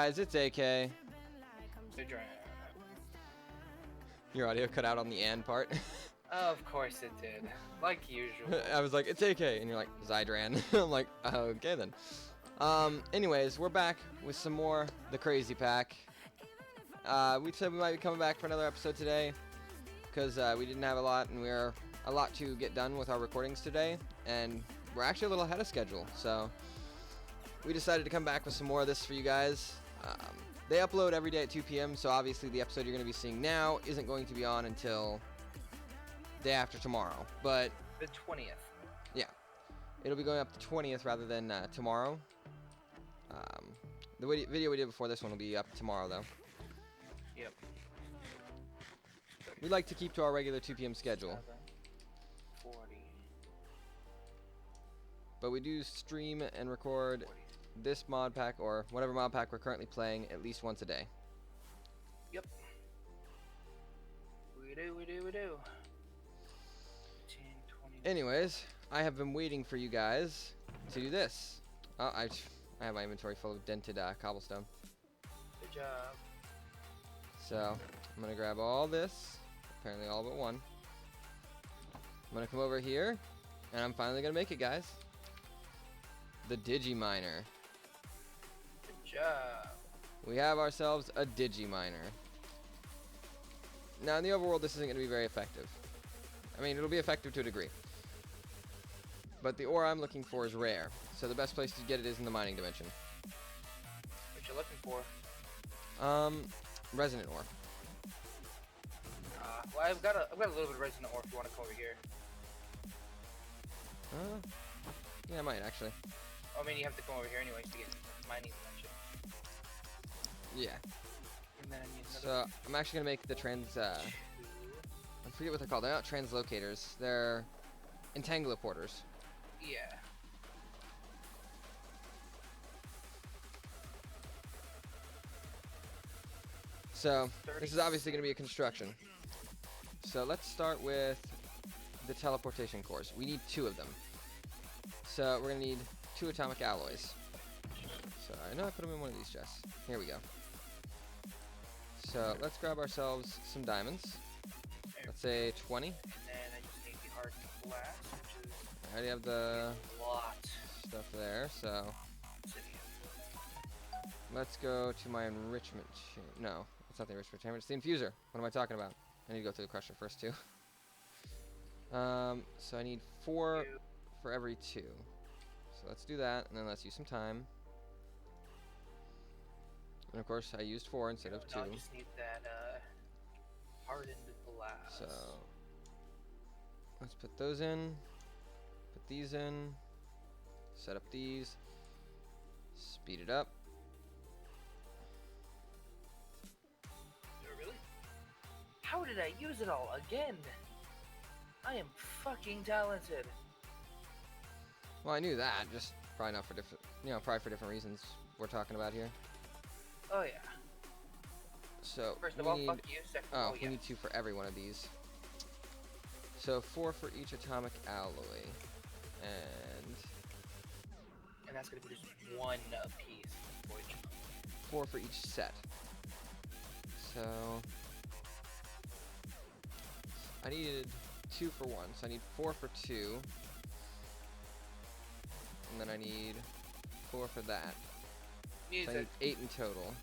guys, it's AK. Your audio cut out on the "and" part. Of course it did, like usual. I was like, it's AK, and you're like, Zydran. I'm like, okay then. Anyways, we're back with some more The Crazy Pack. We said we might be coming back for another episode today, because we didn't have a lot, and we're a lot to get done with our recordings today, and we're actually a little ahead of schedule, so we decided to come back with some more of this for you guys. They upload every day at 2 p.m., so obviously the episode you're going to be seeing now isn't going to be on until day after tomorrow, but the 20th. Yeah, it'll be going up the 20th rather than tomorrow. The video we did before this one will be up tomorrow, though. Yep. We like to keep to our regular 2 p.m. schedule. 40. But we do stream and record this mod pack, or whatever mod pack we're currently playing, at least once a day. Yep. We do. 10, 20. Anyways, I have been waiting for you guys to do this. Oh, I have my inventory full of dented cobblestone. Good job. So, I'm going to grab all this, apparently all but one. I'm going to come over here, and I'm finally going to make it, guys. The digi miner. Good job. We have ourselves a digi miner. Now, in the overworld, this isn't going to be very effective. I mean, it'll be effective to a degree. But the ore I'm looking for is rare, so the best place to get it is in the mining dimension. What you looking for? Resonant ore. Well, I've got a little bit of resonant ore if you want to come over here. Yeah, I might, actually. I mean, you have to come over here anyways to get mining dimension. Yeah. And then I need So, another I'm actually going to make the I forget what they're called. They're not translocators. They're entangloporters. Yeah. So, this is obviously going to be a construction. So, let's start with the teleportation cores. We need 2 of them. So, we're going to need 2 atomic alloys. So, I know I put them in one of these chests. Here we go. So, let's grab ourselves some diamonds. Let's say 20. And then I just need the hardened glass, which is I already have the a lot. stuff there, so Obsidian. let's go to my enrichment chamber. No, it's not the enrichment chamber, it's the infuser. What am I talking about? I need to go through the crusher first, too. So I need 4 for every 2. So let's do that, and then let's use some time. And of course, I used 4 instead of 2. I just need that hardened glass. So let's put those in. Put these in. Set up these. Speed it up. Really? How did I use it all again? I am fucking talented. Well, I knew that, just probably not for different, probably for different reasons we're talking about here. Oh yeah. So First of all, fuck you. Second of all, we need 2 for every one of these. So 4 for each atomic alloy, and that's gonna be just 1 apiece. 4 for each set. So I needed 2 for 1, so I need 4 for 2, and then I need 4 for that. So I need 8 in total.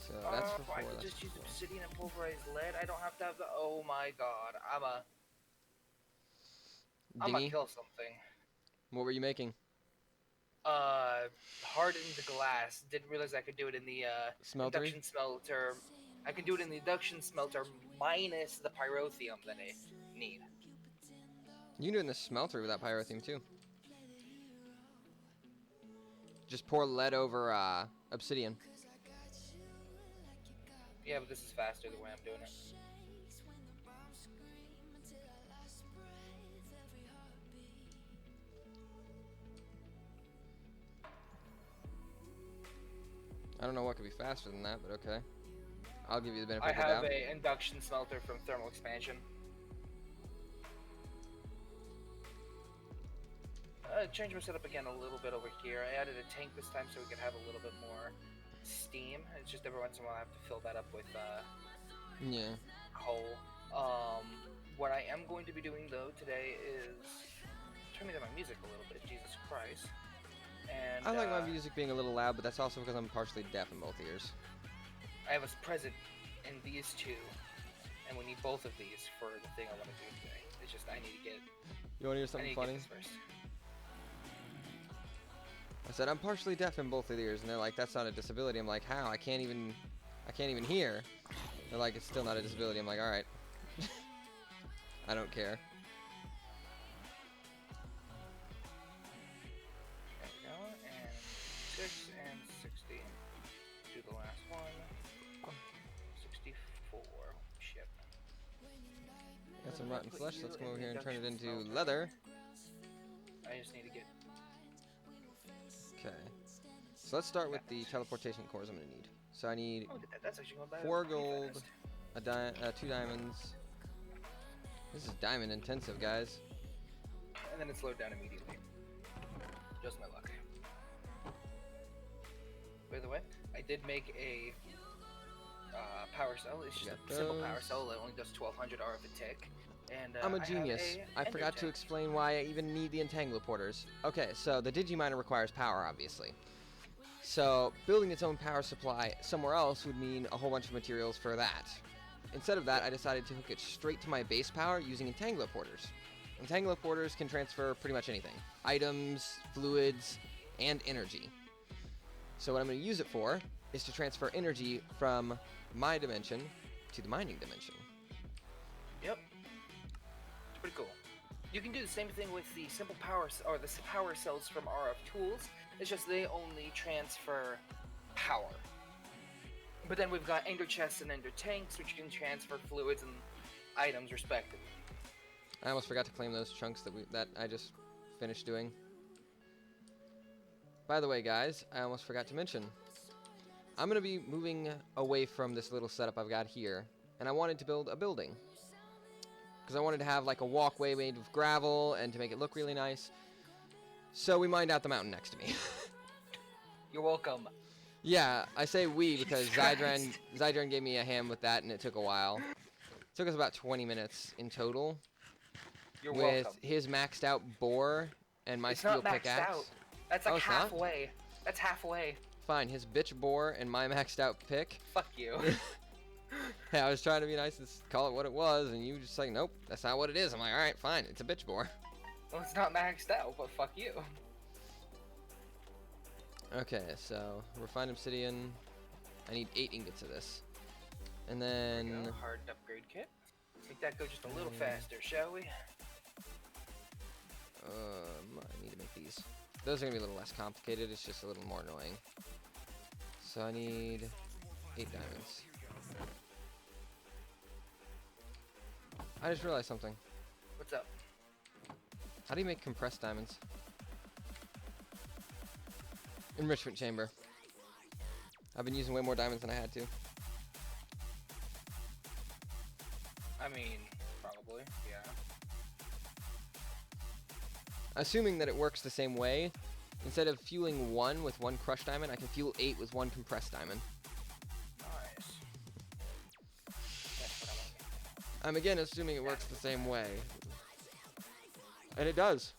So that's for 4. I can just use obsidian and pulverized lead. I don't have to have the. Oh my god, I'm gonna kill something. What were you making? Hardened glass. Didn't realize I could do it in the induction smelter. I can do it in the induction smelter minus the pyrotheum that I need. You can do it in the smelter without pyrotheum too. Just pour lead over obsidian. Yeah, but this is faster the way I'm doing it. I don't know what could be faster than that, but okay. I'll give you the benefit of the doubt. I have doubt. an induction smelter from thermal expansion. changed my setup again a little bit over here. I added a tank this time so we could have a little bit more steam. It's just every once in a while I have to fill that up with yeah. coal. What I am going to be doing though today is turning down my music a little bit. Jesus Christ. And I like my music being a little loud, but that's also because I'm partially deaf in both ears. I have us present in these two, and we need both of these for the thing I want to do today. It's just I need to get. You want to hear something funny? First. I said I'm partially deaf in both of the ears, and they're like, "That's not a disability." I'm like, "How? I can't even hear." They're like, "It's still not a disability." I'm like, "All right." I don't care. There we go, and 6 and 60. Do the last one. 64. Shit. Got some rotten flesh. Let's come over here and turn it into leather. I just need to get. Okay. So let's start with the teleportation cores I'm gonna need. So I need That's actually going by 4 gold, 2 diamonds. This is diamond intensive, guys. And then it's loaded down immediately. Just my luck. By the way, I did make a power cell. It's just a simple power cell that only does 1200 R of a tick. And I'm a genius. I forgot to explain why I even need the entangloporters. Okay, so the digiminer requires power, obviously. So building its own power supply somewhere else would mean a whole bunch of materials for that. Instead of that, I decided to hook it straight to my base power using entangloporters. Entangloporters can transfer pretty much anything. Items, fluids, and energy. So what I'm going to use it for is to transfer energy from my dimension to the mining dimension. Yep. It's pretty cool. You can do the same thing with the simple power or the power cells from RF Tools. It's just they only transfer power. But then we've got ender chests and ender tanks, which can transfer fluids and items respectively. I almost forgot to claim those chunks that I just finished doing. By the way, guys, I almost forgot to mention, I'm going to be moving away from this little setup I've got here, and I wanted to build a building. Because I wanted to have like a walkway made of gravel and to make it look really nice. So we mined out the mountain next to me. You're welcome. Yeah, I say we because Zydran gave me a hand with that, and it took a while. It took us about 20 minutes in total. You're with welcome. His maxed out boar and my steel pickaxe. It's not maxed out. That's like halfway. That's halfway. Fine, his bitch boar and my maxed out pick. Fuck you. Hey, I was trying to be nice and call it what it was, and you just like, nope, that's not what it is. I'm like, all right, fine, it's a bitch boar. Well, it's not maxed out, but fuck you. Okay, so refined obsidian. I need 8 ingots of this. And then hardened upgrade kit. Make that go just a little faster, shall we? I need to make these. Those are gonna be a little less complicated. It's just a little more annoying. So I need 8 diamonds. I just realized something. What's up? How do you make compressed diamonds? Enrichment chamber. I've been using way more diamonds than I had to. I mean, probably, yeah. Assuming that it works the same way, instead of fueling 1 with 1 crushed diamond, I can fuel 8 with 1 compressed diamond. Nice. That's what I'm again assuming it works the same way. And it does.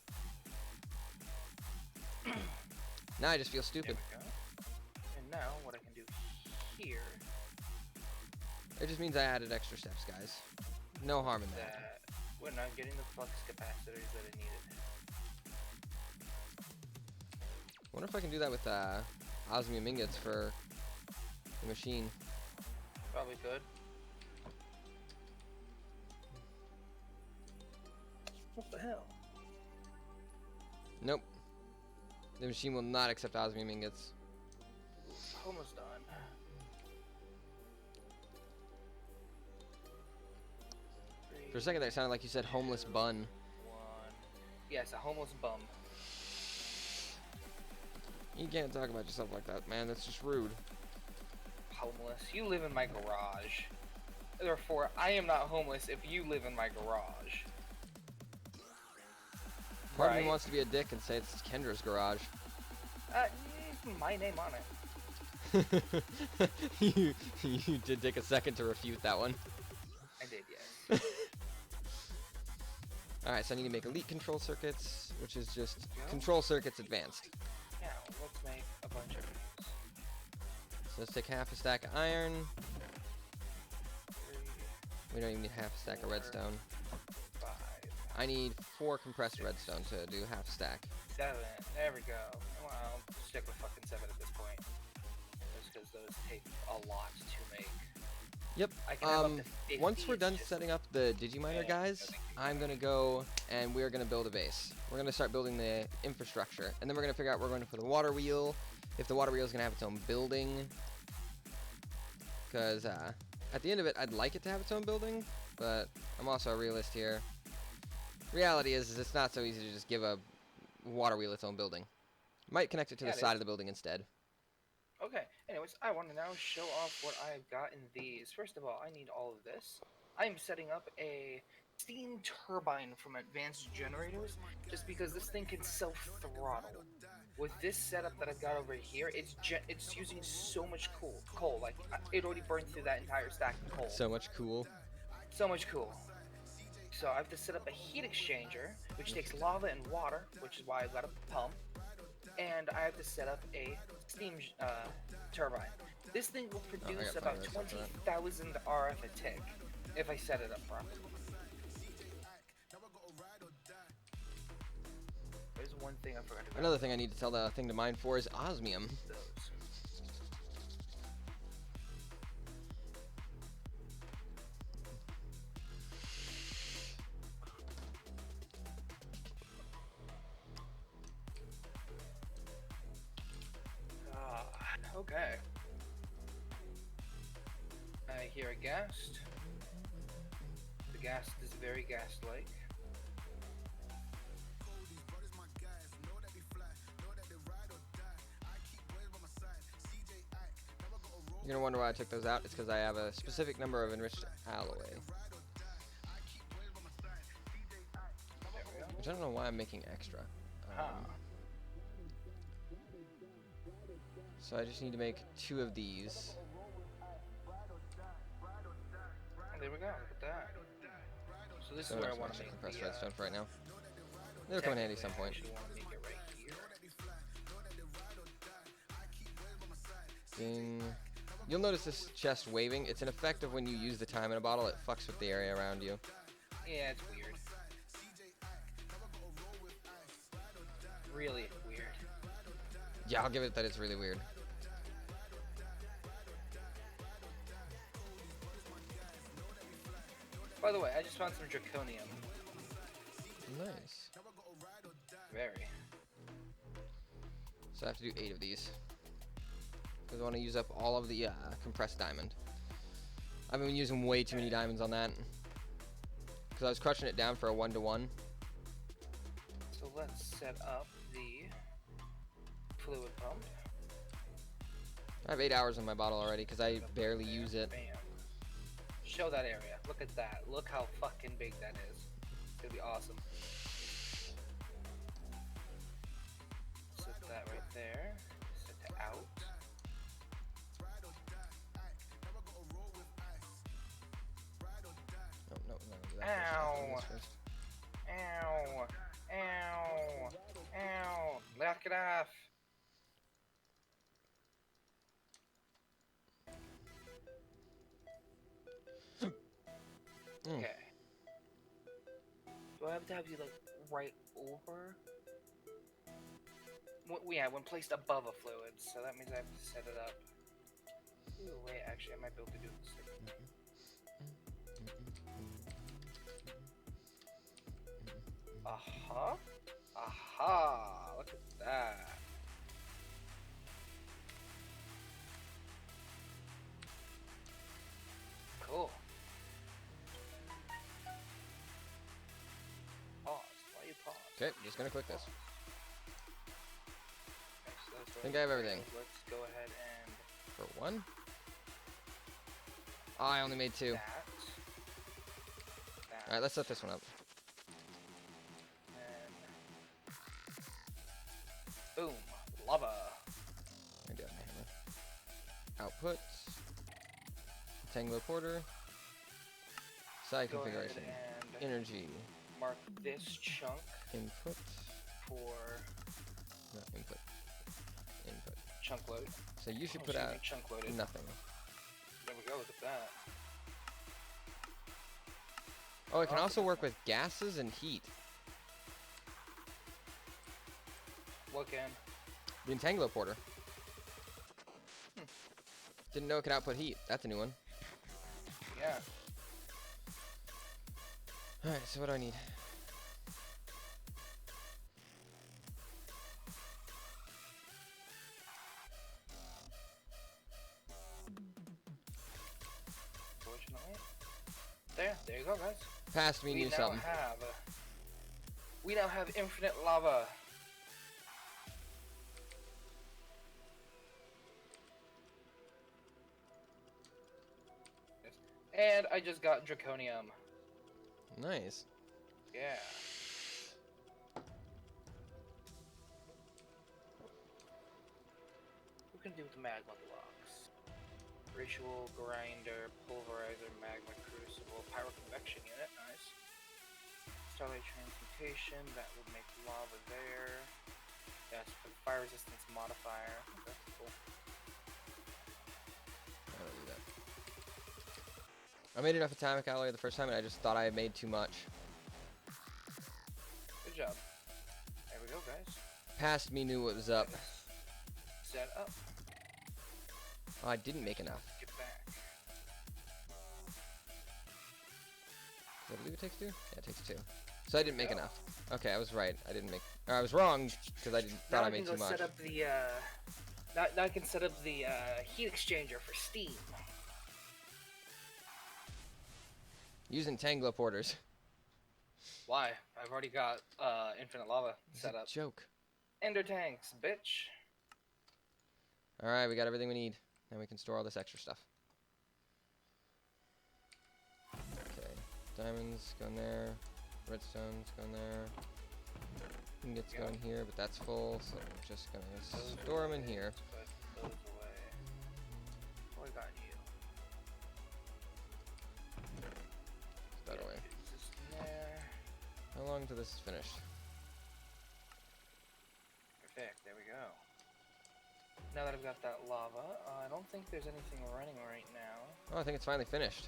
Now I just feel stupid. There we go. And now what I can do here. It just means I added extra steps, guys. No harm in that. We're not getting the flux capacitors that I needed. I wonder if I can do that with osmium ingots for the machine. Probably could. What the hell? Nope. The machine will not accept osmium ingots. Almost done. For a second there, it sounded like you said homeless bun. 1. Yes, a homeless bum. You can't talk about yourself like that, man. That's just rude. Homeless. You live in my garage. Therefore, I am not homeless if you live in my garage. Part of me Right. wants to be a dick and say it's Kendra's garage. My name on it. you did take a second to refute that one. I did, yes. Alright, so I need to make elite control circuits, which is just Yeah. control circuits advanced. Now, let's make a bunch of these. So let's take half a stack of iron. 3, We don't even need half a stack of 4, redstone. 5, I need 4 compressed redstone to do half stack. 7. There we go. Well, I'll stick with fucking 7 at this point. Just because those take a lot to make. Yep. I can have up to 50, Once we're it's done just- setting up the digiminer, Yeah, guys, no, thank you. I'm gonna go and we're gonna build a base. We're gonna start building the infrastructure, and then we're gonna figure out where we're going to put the water wheel. If the water wheel is gonna have its own building, because at the end of it, I'd like it to have its own building, but I'm also a realist here. Reality is it's not so easy to just give a water wheel its own building. Might connect it to Yeah, the it side is. of the building instead. Okay, anyways, I want to now show off what I've got in these. First of all, I need all of this. I'm setting up a steam turbine from Advanced Generators, just because this thing can self-throttle. With this setup that I've got over here, it's using so much coal. Like, it already burned through that entire stack of coal. So much cool. So much cool. So I have to set up a heat exchanger, which takes lava and water, which is why I've got a pump. And I have to set up a steam turbine. This thing will produce got about plenty of stuff for that. 20,000 RF a tick if I set it up properly. There's one thing I forgot to Another thing I need to tell the thing to mine for is osmium. those. Okay. I hear a ghast. The ghast is very ghast-like. You're gonna wonder why I took those out. It's because I have a specific number of enriched alloy. There we go. Which I don't know why I'm making extra. So I just need to make 2 of these. There we go. Look at that. So this So is where I that's want my to make compressed the, redstone for right now. They'll come in handy some point. I actually want to make it right here. Ding. You'll notice this chest waving. It's an effect of when you use the time in a bottle. It fucks with the area around you. Yeah, it's weird. Really weird. Yeah, I'll give it that it's really weird. By the way, I just found some draconium. Nice. Very. So I have to do 8 of these. Because I want to use up all of the compressed diamond. I've been using way too many diamonds on that. Because I was crushing it down for a 1-to-1. So let's set up the fluid pump. I have 8 hours in my bottle already because I barely use it. Bam. Show that area. Look at that. Look how fucking big that is. It's gonna be awesome. Set that right there. Set to out. Oh, no, do that Ow. first. I'll do this first. Ow! Ow! Ow! Knock it off! Mm. Okay. Do I have to have you like right over? Yeah, when placed above a fluid, so that means I have to set it up. Ooh, wait, actually, I might be able to do this. Aha! Aha! Look at that. Cool. Pause. Why you pause? Okay, just gonna click this. Okay, so that's Think I have everything. Let's go ahead and For 1. Oh, I only made 2. that. Alright, let's set this one up. And output, Tangloporter, side Go ahead configuration, and energy, mark this chunk input, for not input, input. chunk load. So you should Oh, put excuse out me, chunk loaded. nothing. There we go, look at that. Oh, it can Awesome. also work with gases and heat. What can? The Entangloporter. Hmm. Didn't know it could output heat. That's a new one. Yeah. Alright, so what do I need? Fortunately. There you go, guys. Past me knew something. We now have infinite lava. And I just got draconium. Nice. Yeah. What can do with the magma blocks? Ritual, grinder, pulverizer, magma crucible, pyroconvection unit, nice. Starlight transmutation, that would make lava there. That's for the fire resistance modifier. Okay, cool. I don't do that. I made enough atomic alloy the first time and I just thought I had made too much. Good job. There we go, guys. Past me knew what was up. Set up. Oh, I didn't make enough. Get back. Does I believe it takes 2? Yeah, it takes 2. So I didn't make enough. Okay, I was right. I didn't make. Or I was wrong because I thought I made too much. Set up the. Now I can set up the heat exchanger for steam. Using Tangloporters. Why? I've already got infinite lava set up. Joke. Ender tanks, bitch. All right, we got everything we need. Now we can store all this extra stuff. Okay, diamonds go in there. Redstone's go in there. Ingots go in here, but that's full, so I'm just gonna store them in here. Put those away. What I got you? Put that away. Just there. How long till this is finished? Perfect. There we go. Now that I've got that lava, I don't think there's anything running right now. Oh, I think it's finally finished.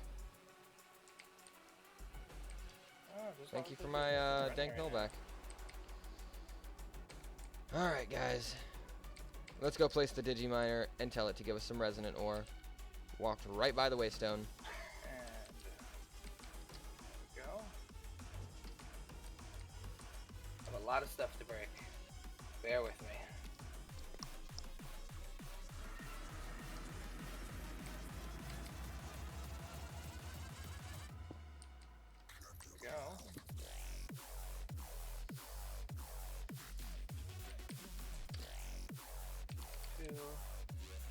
Oh, there's Thank not you like for there's my anything running dank right null now. back. Alright, guys. Let's go place the Digiminer and tell it to give us some resonant ore. Walked right by the waystone. And there we go. I have a lot of stuff to break. Bear with me. There we go. 2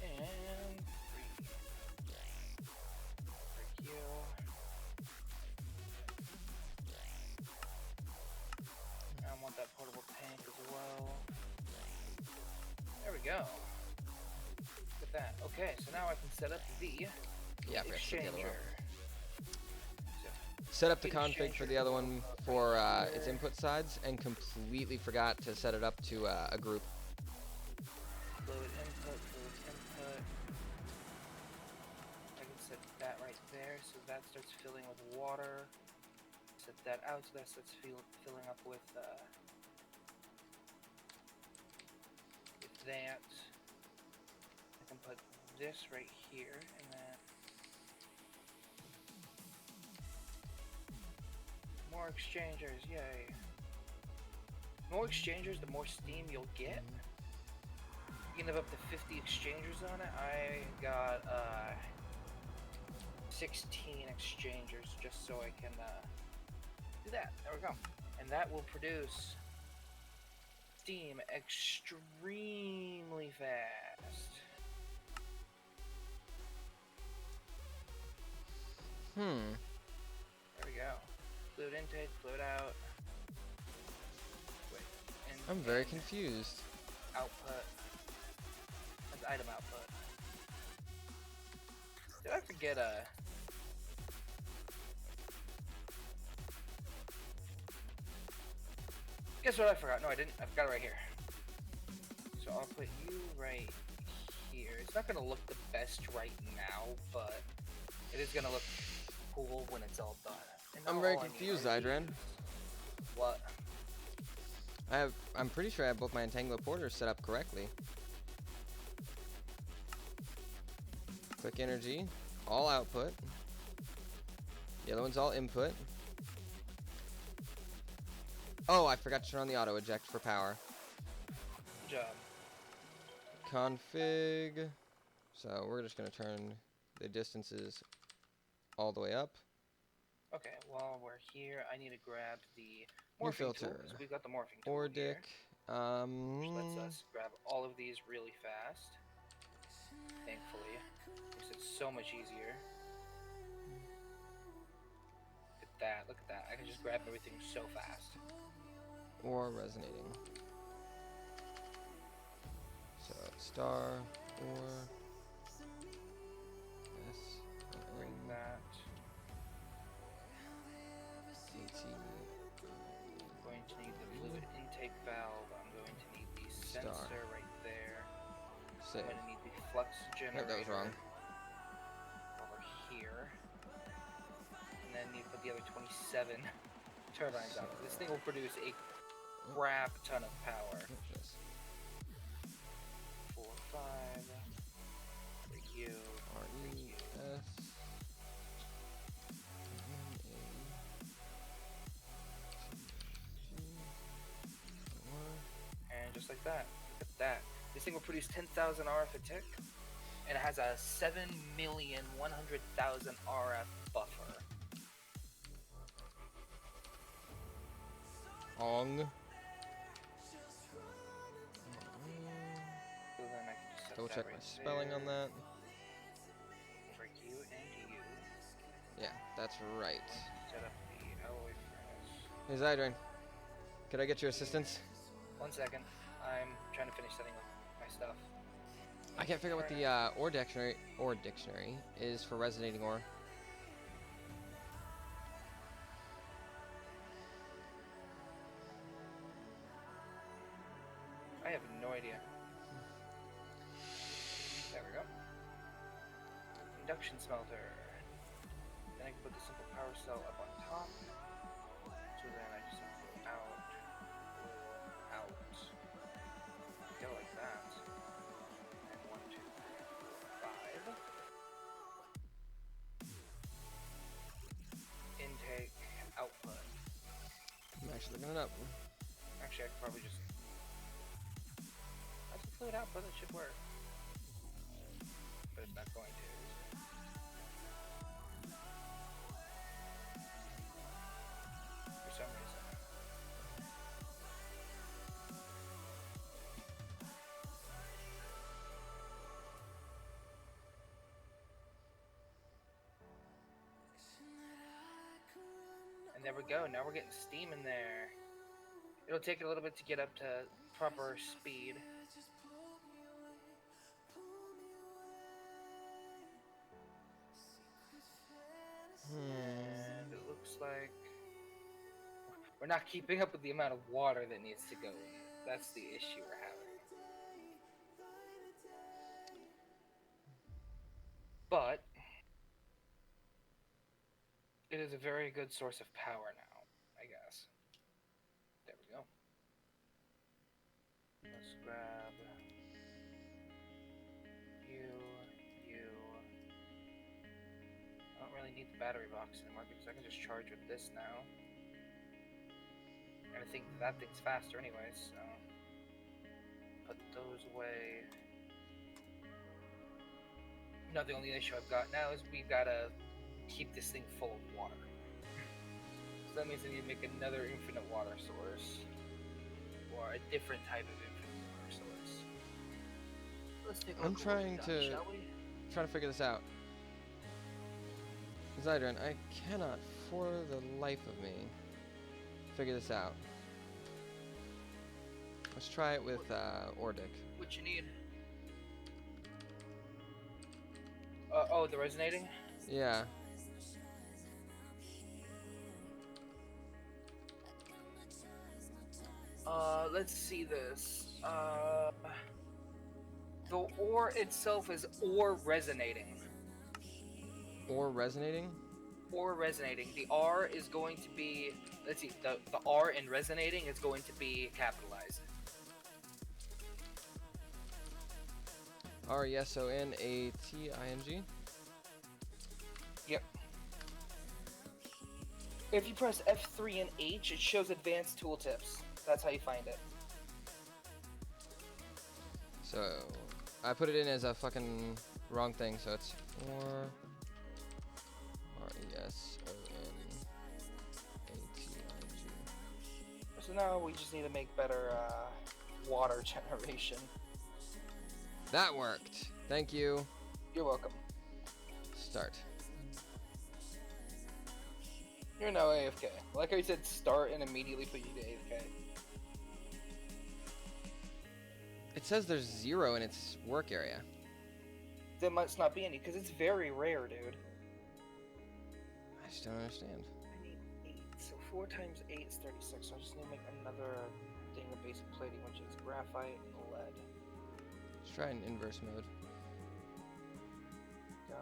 and 3. Break you. I want that portable tank as well. There we go. Look at that. Okay, so now I can set up the Yeah, I forgot to set the other one exchanger. up. Set up the Heat config for exchanger the other one for its here. input sides and completely forgot to set it up to a group. Fluid input, I can set that right there so that starts filling with water. Set that out so that starts filling up with that. I can put this right here and then more exchangers, yay. The more exchangers, the more steam you'll get. You can have up to 50 exchangers on it. I got 16 exchangers just so I can do that. There we go. And that will produce steam extremely fast. There we go. Fluid intake, fluid out. Wait. I'm very confused. Output. That's item output. Did I forget Guess what I forgot? No, I didn't. I've got it right here. So I'll put you right here. It's not gonna look the best right now, but it is gonna look cool when it's all done. And I'm now very all I need confused, are Zydran. these. What? I'm pretty sure I have both my Entangler porters set up correctly. Quick energy, all output. The other one's all input. Oh, I forgot to turn on the auto eject for power. Good job. Config. So we're just gonna turn the distances all the way up. Okay, while we're here, I need to grab the New morphing tool. filter. So we've got the morphing tool Ordic. here, which lets us grab all of these really fast. Thankfully, makes it so much easier. Look at that! Look at that! I can just grab everything so fast. Or resonating. So star or S Bring that. AT. I'm going to need the fluid intake valve. I'm going to need the Star. sensor right there. Save. I'm going to need the flux generator. That was wrong. Over here. And then need to put the other 27 turbines out. This thing will produce a crap ton of power. 4, 5. For you. RES. And just like that. Look at that. This thing will produce 10,000 RF a tick. And it has a 7,100,000 RF buffer. Ong. So then I can just set Double that check right my spelling there. on that. For you and you. Yeah, that's right. Set up the alloy furnace. Hey Zydran, could I get your assistance? 1 second. I'm trying to finish setting up my stuff. I can't figure out what the ore dictionary is for resonating ore. I have no idea. There we go. Induction smelter. Then I can put the simple power cell up on top. So then I just have to go out. Go like that. And 1, 2, 3, 4, 5. Intake, output. I'm actually looking it up. Actually, I could probably just... That's a fluid output, it should work. But it's not going to. For some reason. And there we go, now we're getting steam in there. It'll take a little bit to get up to proper speed. And it looks like we're not keeping up with the amount of water that needs to go in. That's the issue we're having. But it is a very good source of power now, I guess. There we go. Let's grab you. I don't really need the battery box anymore because I can just charge with this now. And I think that thing's faster anyways, so put those away. Now the only issue I've got now is we've gotta keep this thing full of water. So that means I need to make another infinite water source. Or a different type of infinite water source. Let's take a I'm look at what trying we've done, to shall we? figure this out. Zydran, I cannot for the life of me figure this out. Let's try it with Ordic. What you need? Oh, the resonating? Yeah. Let's see this. The ore itself is ore resonating. Or resonating? Or resonating. The R is going to be, let's see, the R in resonating is going to be capitalized. RESONATING? Yep. If you press F3 and H, it shows advanced tooltips. That's how you find it. So, I put it in as a fucking wrong thing, so it's or RESONATING. So now we just need to make better water generation. That worked. Thank you. You're welcome. Start. You're now AFK. Like I said, start and immediately put you to AFK. It says there's 0 in its work area. There must not be any, because it's very rare, dude. I just don't understand. I need 8, so 4 times 8 is 36, so I just need to make another thing of basic plating, which is graphite and lead. Let's try an inverse mode. Go.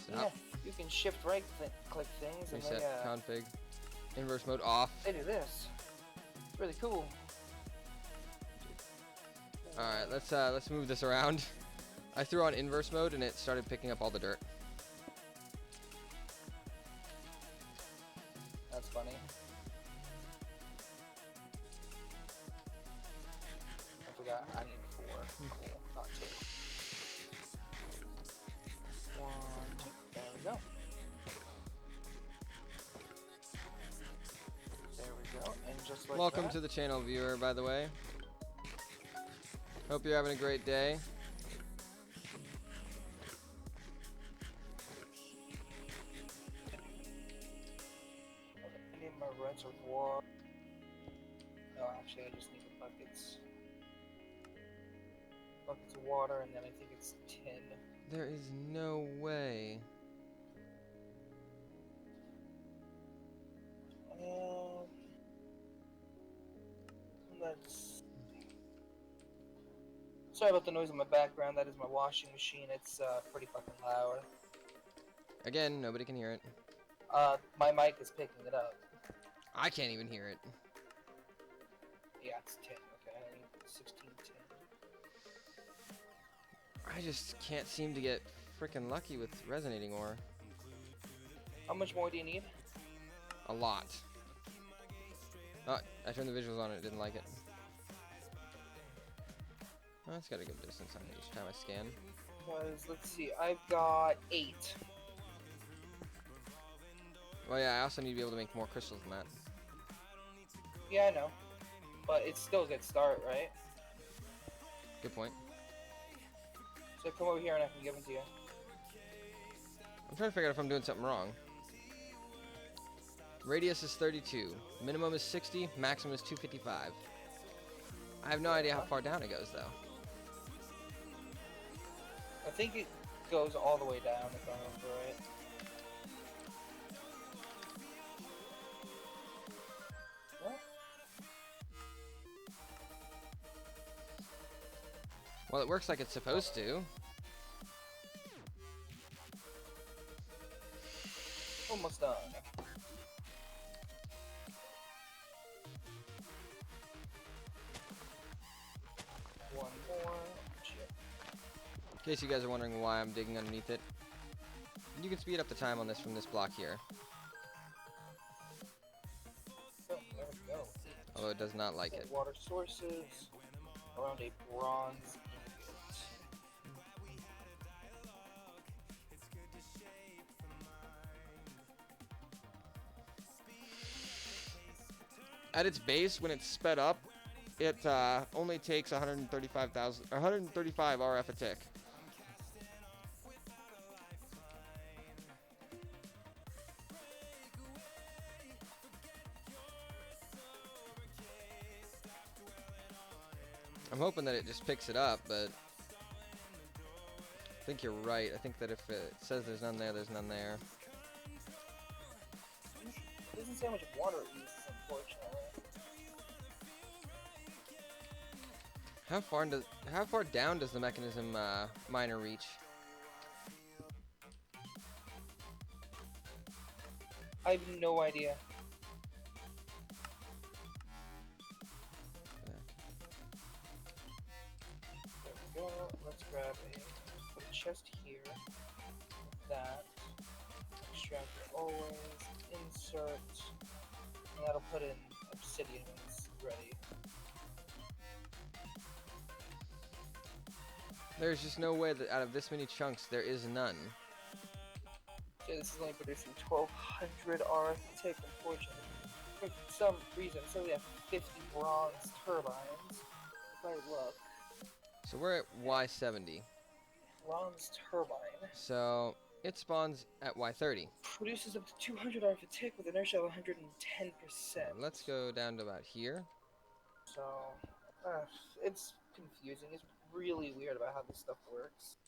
Stop. Yeah, you can shift right click things and Reset. they, Config. Inverse mode off. they do this. It's really cool. Alright, let's move this around. I threw on inverse mode and it started picking up all the dirt. That's funny. I forgot, I need 4. Cool, not 2. 1, 2. There we go. There we go, and just like Welcome that. to the channel, viewer, by the way. Hope you're having a great day. I need my reservoir. No, actually, I just need the buckets. Buckets of water, and then I think it's tin. There is no way. Let's. Sorry about the noise in my background. That is my washing machine. It's pretty fucking loud. Again, nobody can hear it. My mic is picking it up. I can't even hear it. Yeah, it's 10. Okay, I need 16 tin. I just can't seem to get freaking lucky with resonating ore. How much more do you need? A lot. Oh, I turned the visuals on and it didn't like it. Oh, it's got a good distance on it each time I scan. Because, let's see, I've got 8. Well, yeah, I also need to be able to make more crystals than that. Yeah, I know. But it's still a good start, right? Good point. So come over here and I can give them to you. I'm trying to figure out if I'm doing something wrong. Radius is 32. Minimum is 60. Maximum is 255. I have no idea how far down it goes, though. I think it goes all the way down, if I remember right. What? Well, it works like it's supposed to. Almost done. One more. Shit. In case you guys are wondering why I'm digging underneath it, you can speed up the time on this from this block here. Oh, there we go. Although it does not like it. Water sources around a bronze ingot. At its base, when it's sped up, it only takes 135 RF a tick. I'm hoping that it just picks it up, but think you're right. I think that if it says there's none there, there's none there. It doesn't say how much water it uses, unfortunately. How far down does the mechanism miner reach? I have no idea. There we go. Let's grab a chest here. That. Extract always. Insert. And that'll put in obsidian when it's ready. There's just no way that out of this many chunks there is none. So this is only producing 1200 arithmetic, unfortunately. For some reason, so we have 50 bronze turbines. If I look, So we're at Y70. bronze turbine So it spawns at Y30. produces up to 200 arithmetic with inertia of 110%. Let's go down to about here. So, it's confusing. It's really weird about how this stuff works.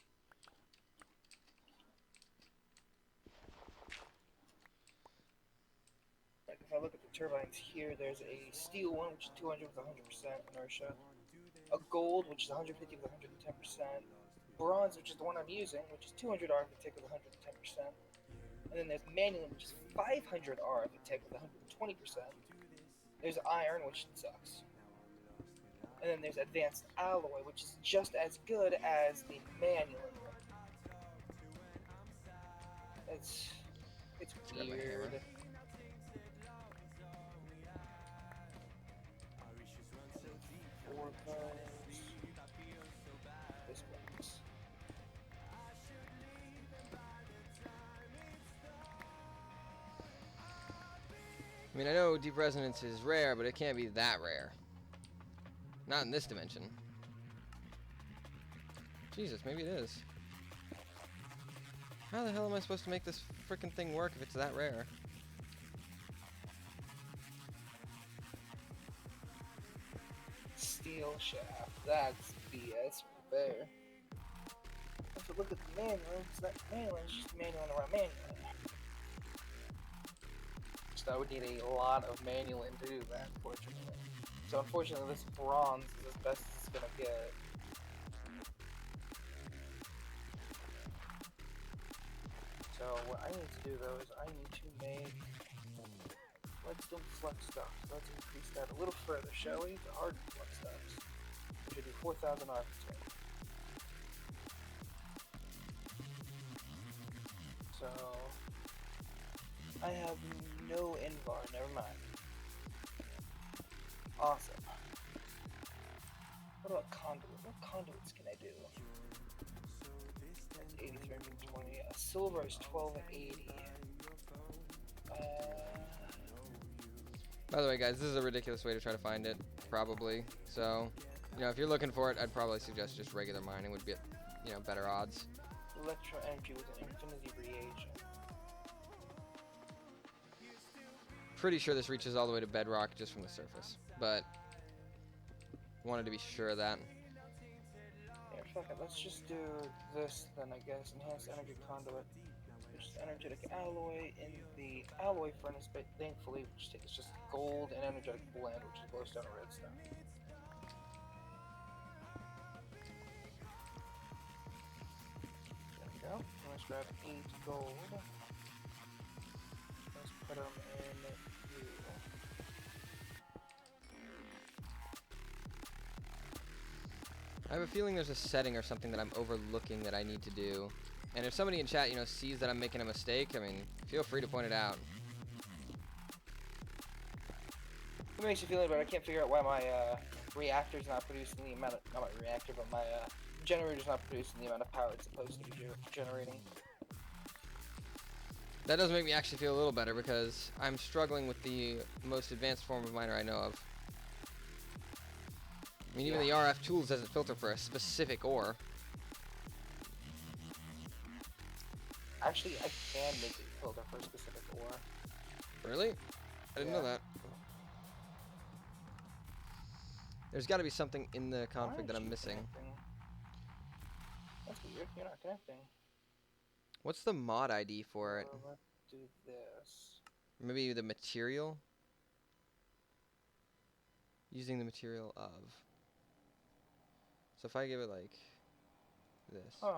Like, if I look at the turbines here, there's a steel one, which is 200 with 100% inertia. A gold, which is 150 with 110%. Bronze, which is the one I'm using, which is 200 arithmetic with 110%. And then there's manual, which is 500 arithmetic with 120%. There's iron, which sucks. And then there's advanced alloy, which is just as good as the manual. It's grab my hammer. weird. Four of those. This works. I mean, I know deep resonance is rare, but it can't be that rare. Not in this dimension. Jesus, maybe it is. How the hell am I supposed to make this frickin' thing work if it's that rare? Steel shaft. That's BS right there. If you look at the manual, it's not manual, it's just manual around manual. So I would need a lot of manual to do that, unfortunately. So unfortunately, this bronze is as best as it's gonna get. So what I need to do though is I need to make redstone flux stuff. So let's increase that a little further, shall we? The hardened flux stuff. Which would be 4,000 architect. So I have no invar, never mind. Awesome. What about conduit? What conduits can I do? That's 8320. Silver is 1280. By the way, guys, this is a ridiculous way to try to find it, probably. So, you know, if you're looking for it, I'd probably suggest just regular mining would be, you know, better odds. Electro energy with an infinity reagent. Pretty sure this reaches all the way to bedrock just from the surface, but wanted to be sure of that. Yeah, fuck it. Let's just do this then, I guess. Enhanced energy conduit, which is energetic alloy in the alloy furnace, but thankfully, which takes just gold and energetic blend, which is glowstone and redstone. There we go. Let's grab 8 gold. Let's put them in here. I have a feeling there's a setting or something that I'm overlooking that I need to do. And if somebody in chat, you know, sees that I'm making a mistake, I mean, feel free to point it out. What makes you feel better? I can't figure out why my reactor's not producing the amount of, not my reactor, but my generator's not producing the amount of power it's supposed to be generating. That does make me actually feel a little better because I'm struggling with the most advanced form of miner I know of. I mean, even the RF tools doesn't filter for a specific ore. Actually, I can make it filter for a specific ore. Really? I didn't know that. There's got to be something in the config that I'm missing. That's You're not connecting. What's the mod ID for it? Let's do this. Maybe the material? Using the material of. So if I give it like this. Huh.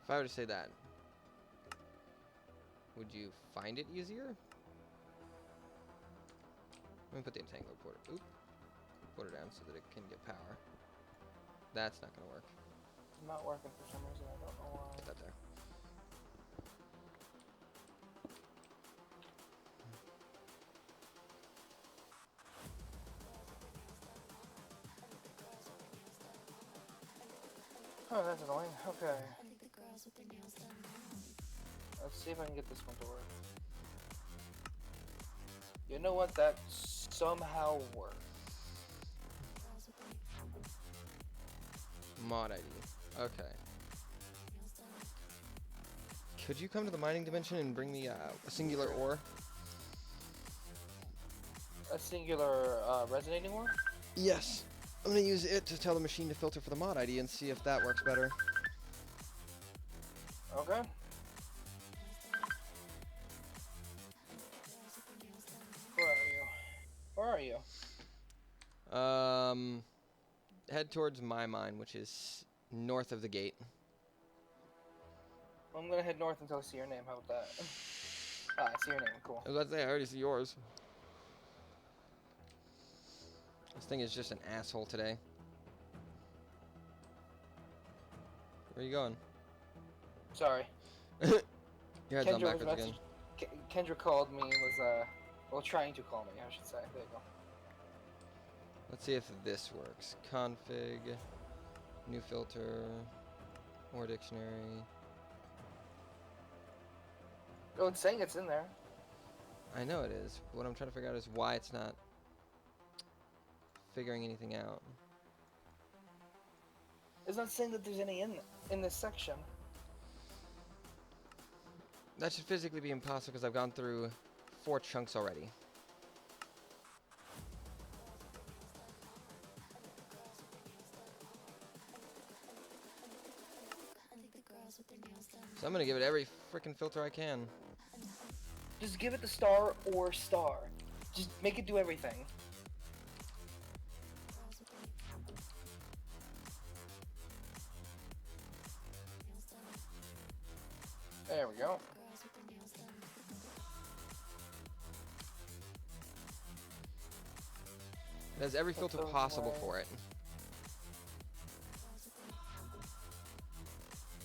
If I were to say that, would you find it easier? Let me put the entangler porter. Oop. Put it down so that it can get power. That's not gonna work. It's not working for some reason. I don't know why. Put that there. Oh, that's annoying. Okay. Let's see if I can get this one to work. You know what? That somehow worked. Mod ID. Okay. Could you come to the mining dimension and bring me a singular ore? A singular resonating one? Yes. I'm gonna use it to tell the machine to filter for the mod ID and see if that works better. Okay. Where are you? Head towards my mine, which is north of the gate. Well, I'm gonna head north until I see your name. How about that? Ah, I see your name. Cool. I was about to say, I already see yours. This thing is just an asshole today. Where are you going? Sorry. Your head's on Kendra was backwards again. Kendra called me and was well, trying to call me, I should say. There you go. Let's see if this works. Config, new filter, or dictionary. Oh, it's saying it's in there. I know it is. But what I'm trying to figure out is why it's not figuring anything out. It's not saying that there's any in this section. That should physically be impossible because I've gone through 4 chunks already. So I'm gonna give it every freaking filter I can. Just give it the star or star. Just make it do everything. There we go. It has every filter possible for it.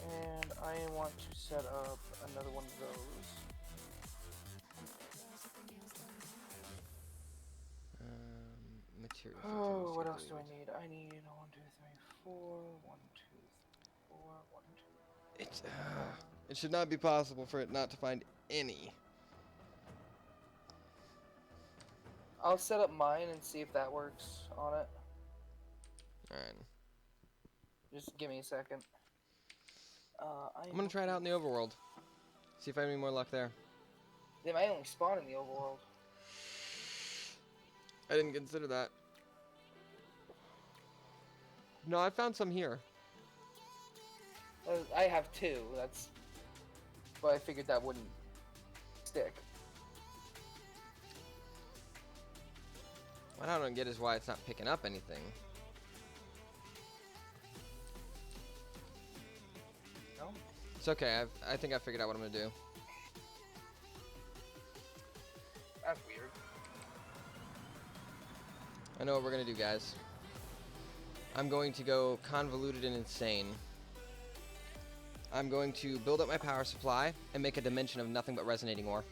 And I want to set up another one of those. Material. Oh, what else do I need? I need 1, 2, 3, 4. 1, 2, 4. 1, 2. It should not be possible for it not to find any. I'll set up mine and see if that works on it. Alright. Just give me a second. I'm gonna try it out in the overworld. See if I have any more luck there. They might only spawn in the overworld. I didn't consider that. No, I found some here. I have 2. That's. But I figured that wouldn't stick. What I don't get is why it's not picking up anything. No. It's okay. I think I figured out what I'm gonna do. That's weird. I know what we're gonna do, guys. I'm going to go convoluted and insane. I'm going to build up my power supply and make a dimension of nothing but resonating ore.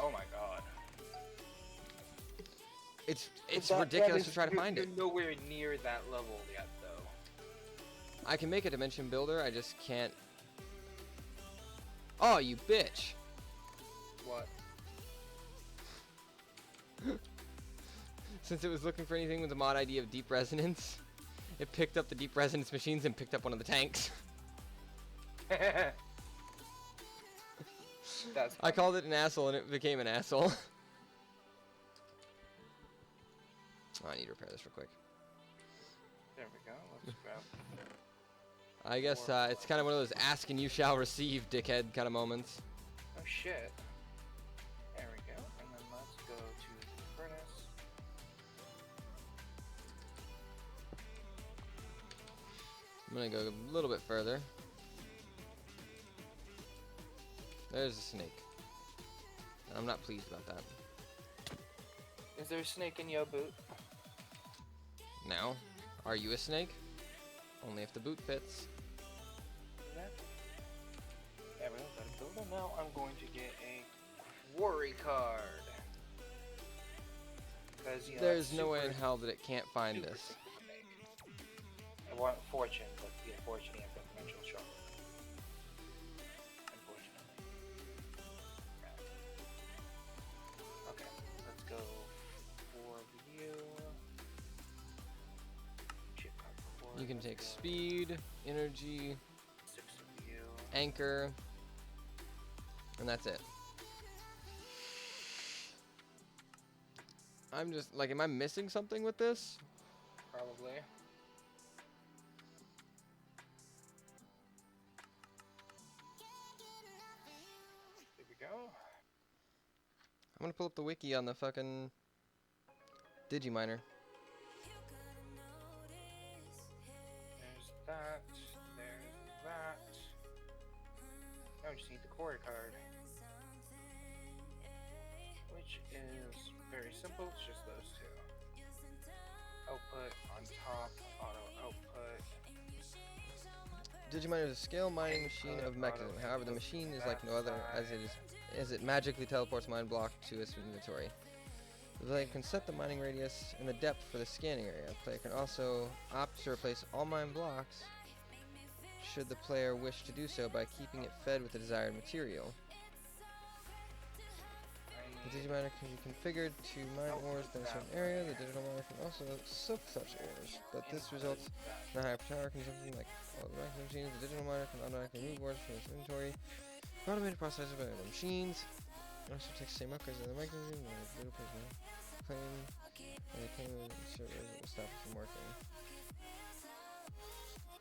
Oh my god. It's ridiculous to try to find it. You're nowhere near that level yet, though. I can make a dimension builder, I just can't. Oh, you bitch! What? Since it was looking for anything with the mod ID of deep resonance, it picked up the deep resonance machines and picked up one of the tanks. That's I funny. called it an asshole and it became an asshole. Oh, I need to repair this real quick. There we go. Let's grab. I guess it's kind of one of those ask and you shall receive, dickhead kind of moments. Oh shit. There we go. And then let's go to the furnace. I'm gonna go a little bit further. There's a snake. And I'm not pleased about that. Is there a snake in your boot? Now, are you a snake? Only if the boot fits. Yeah. There we go. Got a builder. Now I'm going to get a quarry card. Because, you know, There's that's no way in super- hell that it can't find super us. simple to make. I want fortune, but yeah, fortune you have to have dimensional shock. Unfortunately. Okay, let's go for you. Chip card for You can let's take go speed, energy, 6 of you. anchor, and that's it. I'm just like, am I missing something with this? Probably. There we go. I'm gonna pull up the wiki on the fucking Digiminer. There's that. There's that. Now we just need the quarry card. Which is very simple, it's just those two. Output on top, auto output. Digiminer is a scale mining machine of mechanism. However, the machine is like no other, as it magically teleports mine block to its inventory. The player can set the mining radius and the depth for the scanning area. The player can also opt to replace all mine blocks should the player wish to do so by keeping it fed with the desired material. The Digiminer can be configured to mine ores in a certain area. The digital miner can also soak such ores, but this results in a higher power consumption like all the micro machines. The digital miner can automatically remove ores from its inventory. Automated processes by the machines. It also takes the same upgrades as the micro machine. Claim and the claim servers will stop it from working.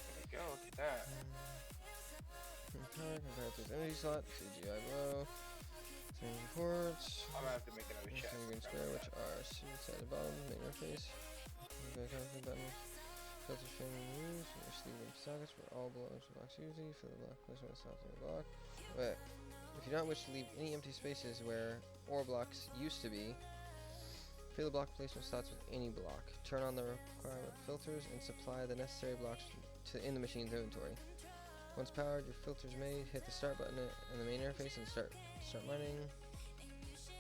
There we go, look at that. Power compared to its energy slot. CGI below. Change reports. I'm gonna have to make another chest. Green square, which are suits at the bottom, main interface. Button. Filter training use. Sleeve them sockets for all blocks usually. Fill the block placement stops in the block. But if you don't wish to leave any empty spaces where ore blocks used to be, fill the block placement slots with any block. Turn on the requirement filters and supply the necessary blocks in the machine's inventory. Once powered, your filter's made. Hit the start button in the main interface and start mining.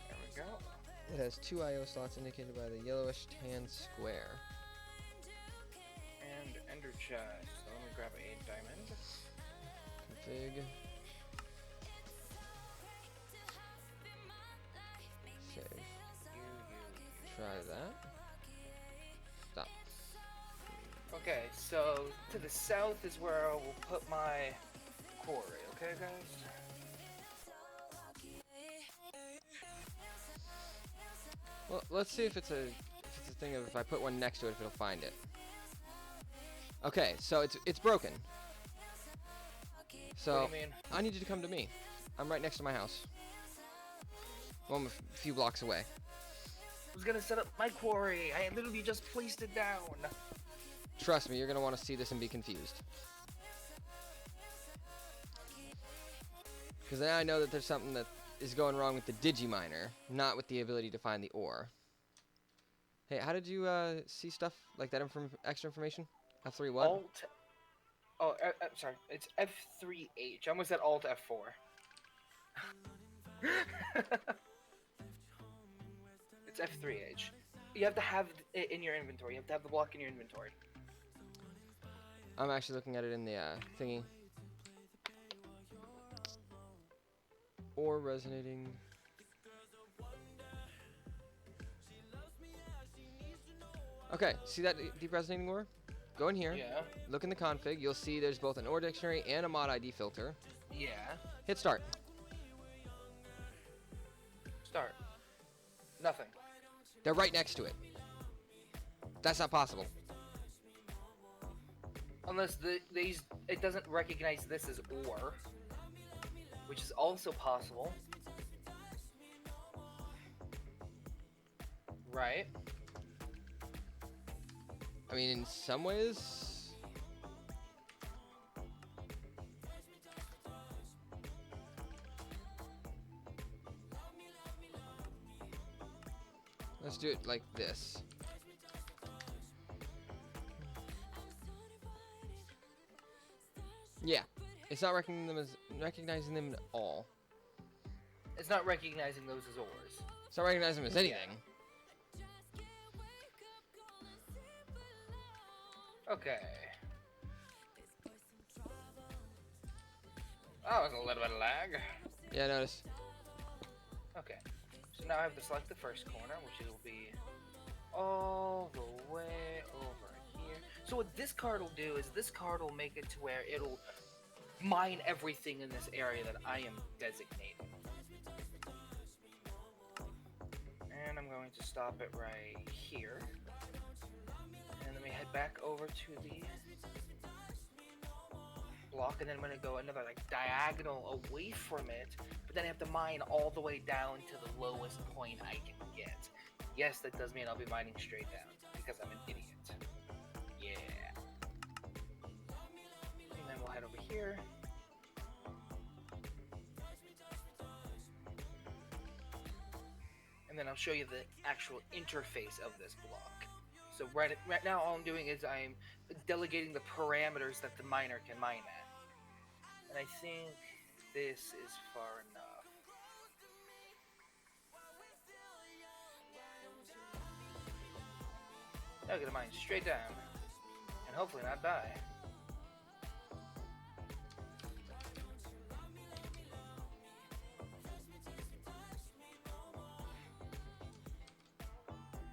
There we go. It has 2 I/O slots indicated by the yellowish tan square. And ender chest. So let me grab a diamond. Config. Save. Try that. Stop. Okay, so to the south is where I will put my quarry, okay guys? Well, let's see if it's a thing of if I put one next to it, if it'll find it. Okay, so it's broken. So What do you mean? I need you to come to me. I'm right next to my house. Well, I'm a few blocks away. I was gonna set up my quarry. I literally just placed it down. Trust me, you're gonna want to see this and be confused. Because now I know that there's something that is going wrong with the Digiminer, not with the ability to find the ore. Hey, how did you see stuff like that extra information? F3 what? Alt. Oh, sorry. It's F3H. I almost said Alt F4. It's F3H. You have to have it in your inventory. You have to have the block in your inventory. I'm actually looking at it in the thingy. Ore resonating. Okay, see that deep resonating ore? go in here, Yeah. look in the config. You'll see there's both an OR dictionary and a mod ID filter. Yeah. Hit start. Start. Nothing. They're right next to it. That's not possible. Unless it doesn't recognize this as OR, which is also possible. Right? I mean, in some ways... Let's do it like this. Yeah, it's not recognizing them at all. It's not recognizing those as ORs. It's not recognizing them as anything. Okay. Oh, there's a little bit of lag. Yeah, notice. Okay. So now I have to select the first corner, which will be all the way over here. So what this card will do is this card will make it to where it'll mine everything in this area that I am designating. And I'm going to stop it right here. And then we head back over to the block, and then I'm going to go another like diagonal away from it, but then I have to mine all the way down to the lowest point I can get. Yes, that does mean I'll be mining straight down, because I'm an idiot. Yeah. And then we'll head over here. And then I'll show you the actual interface of this block. So right now all I'm doing is I'm delegating the parameters that the miner can mine at. And I think this is far enough. Now I'm gonna mine straight down. And hopefully not die.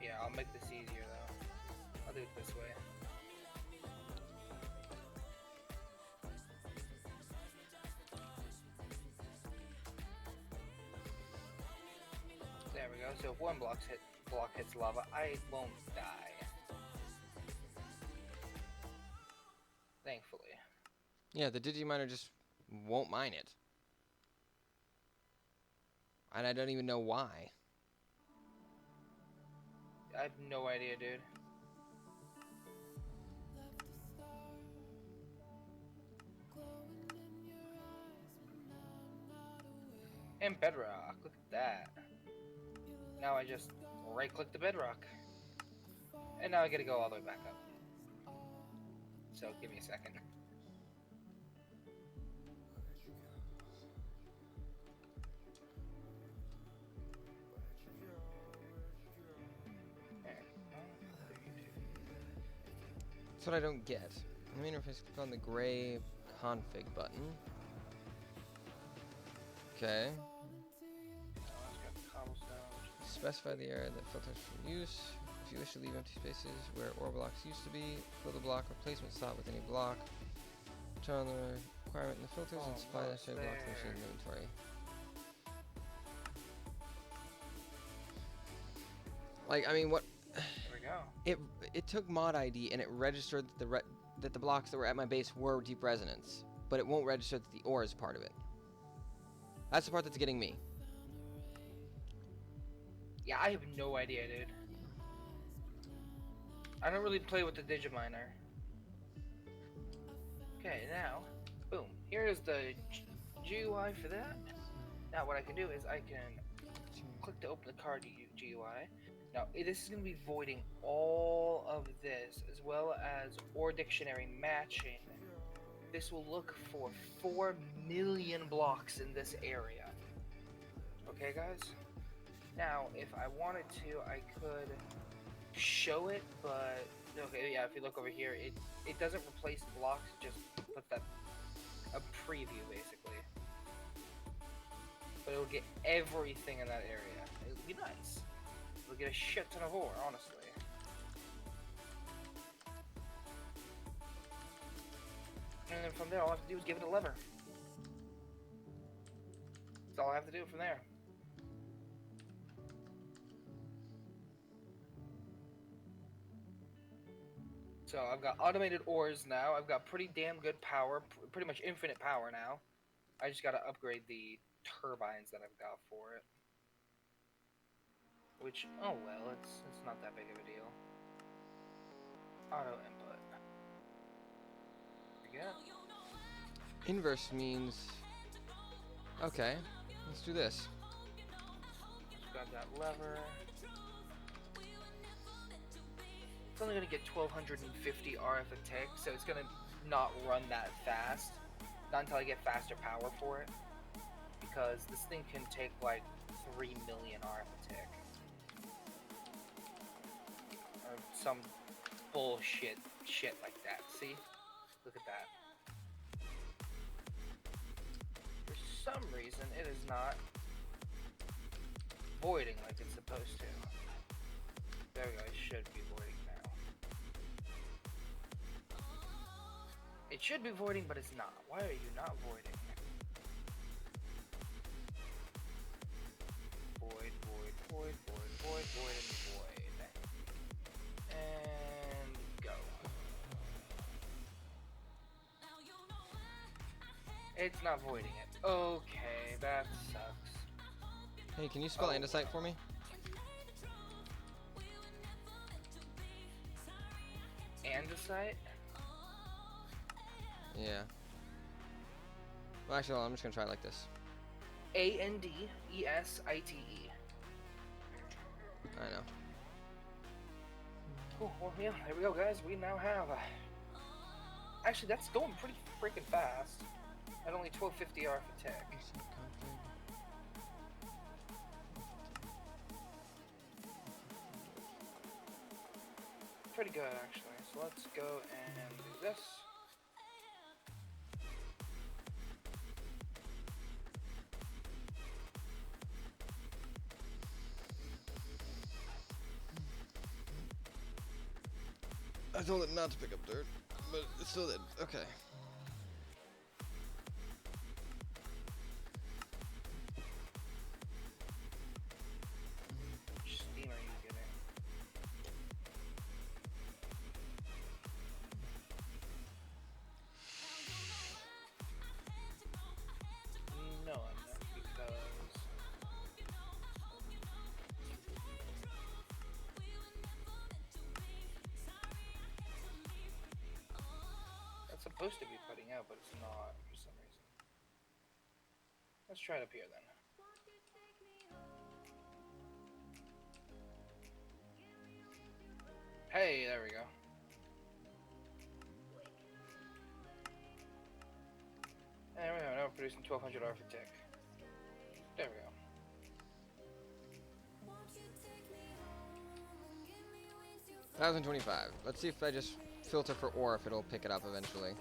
Yeah, I'll make this easier though. I'll do it this way. There we go. So if one block hits lava, I won't die. Thankfully. Yeah, the Digiminer just won't mine it. And I don't even know why. I have no idea, dude. And bedrock, look at that. Now I just right-click the bedrock. And now I gotta go all the way back up. So give me a second. That's what I don't get. In the interface, click on the gray config button. Okay. Specify the area that filters for use. If you wish to leave empty spaces where ore blocks used to be, fill the block replacement slot with any block. Turn on the requirement in the filters and supply that shared block to the machine inventory. Like, I mean, what? There we go. It took mod ID and it registered that the blocks that were at my base were deep resonance, but it won't register that the ore is part of it. That's the part that's getting me. Yeah, I have no idea, dude. I don't really play with the Digiminer. Okay, now, boom. Here's the GUI for that. Now what I can do is I can click to open the card GUI. Now, this is going to be voiding all of this, as well as OR dictionary matching. This will look for 4 million blocks in this area. Okay, guys? Now, if I wanted to, I could show it, but okay, yeah, if you look over here, it doesn't replace blocks, it just puts that a preview basically. But it'll get everything in that area. It'll be nice. It'll get a shit ton of ore, honestly. And then from there, all I have to do is give it a lever. That's all I have to do from there. So I've got automated ores now. I've got pretty damn good power, pretty much infinite power now. I just gotta upgrade the turbines that I've got for it. Which, oh well, it's not that big of a deal. Auto input. Forget. Inverse means... Okay, let's do this. Just grab that lever. It's only gonna get 1250 RF a tick, so it's gonna not run that fast. Not until I get faster power for it. Because this thing can take like 3 million RF a tick. Or some bullshit shit like that. See? Look at that. For some reason, it is not voiding like it's supposed to. There we go, it should be voiding now. It should be voiding, but it's not. Why are you not voiding? Void, void, void, void, void, void, and void. And go. It's not voiding it. Okay, that sucks. Hey, can you spell andesite for me? Andesite? Yeah. Well, actually, hold on, I'm just gonna try it like this. ANDESITE. I know. Cool. Well, yeah, there we go, guys. We now have. Actually, that's going pretty freaking fast. At only 1250 RF a tick. Pretty good, actually. So let's go and do this. I told it not to pick up dirt, but it still did. Okay. Which steam are you getting? No, I'm not, because... That's supposed to be putting out, but it's not for some reason. Let's try it up here then. Hey, there we go. There we go, now we're producing 1200 RF a tick. There we go. 1025. Let's see if I just filter for ore, if it'll pick it up eventually.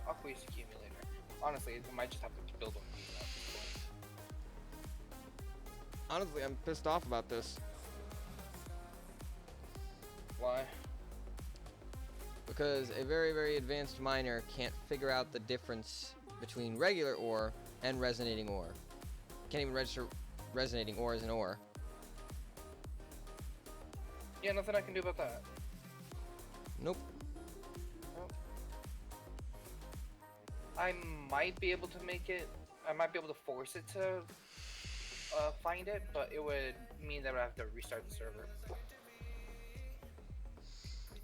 Aqueous accumulator. Honestly, I might just have to build one of these at this point. Honestly, I'm pissed off about this. Why? Because a very, very advanced miner can't figure out the difference between regular ore and resonating ore. Can't even register resonating ore as an ore. Yeah, nothing I can do about that. Nope. I might be able to make it. I might be able to force it to find it, but it would mean that I would have to restart the server.